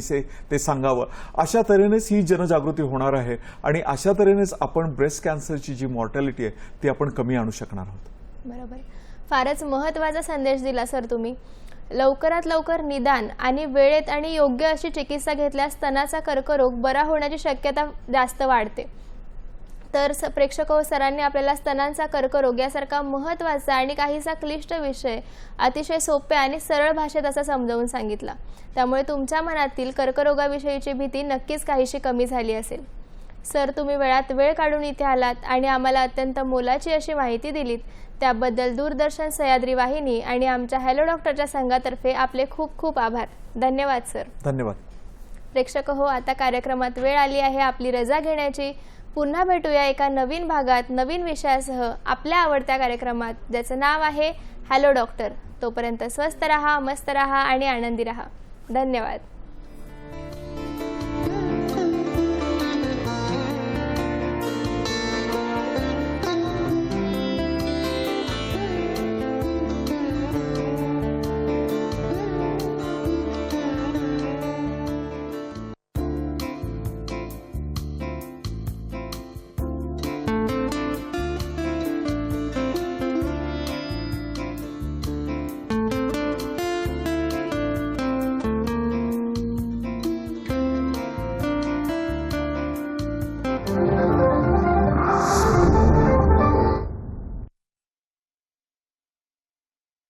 ते सांगावं. अशा तऱ्हेनेच ही जनजागृती होणार आहे आणि अशा तऱ्हेनेच आपण ब्रेस्ट कॅन्सरची जी मॉर्टॅलिटी आहे ती आपण कमी आणू शकणार आहोत. बरोबर. फारच महत्त्वाचा संदेश दिला सर तुम्ही. लवकरात लवकर निदान आणि वेळेत आणि योग्य अशी चिकित्सा घेतल्यास स्तनाचा कर्करोग बरा होण्याची शक्यता जास्त वाढते. तर प्रेक्षक हो, सरांनी आपल्याला स्तनांचा कर्करोग यासारखा महत्त्वाचा आणि काहीसा क्लिष्ट विषय अतिशय सोप्या आणि सरळ भाषेत असा समजावून सांगितला. त्यामुळे तुमच्या मनातील कर्करोगाविषयीची भीती नक्कीच काहीशी कमी झाली असेल. सर, तुम्ही वेळात वेळ काढून इथे आलात आणि आम्हाला अत्यंत मोलाची अशी माहिती दिलीत, त्याबद्दल दूरदर्शन सह्याद्री वाहिनी आणि आमच्या हॅलो डॉक्टरच्या संघातर्फे आपले खूप खूप आभार. धन्यवाद सर. धन्यवाद. प्रेक्षक हो, आता कार्यक्रमात वेळ आली आहे आपली रजा घेण्याची. पुन्हा भेटूया एका नवीन भागात नवीन विषयासह आपल्या आवडत्या कार्यक्रमात, ज्याचं नाव आहे हॅलो डॉक्टर. तोपर्यंत स्वस्थ रहा, मस्त रहा आणि आनंदी रहा. धन्यवाद.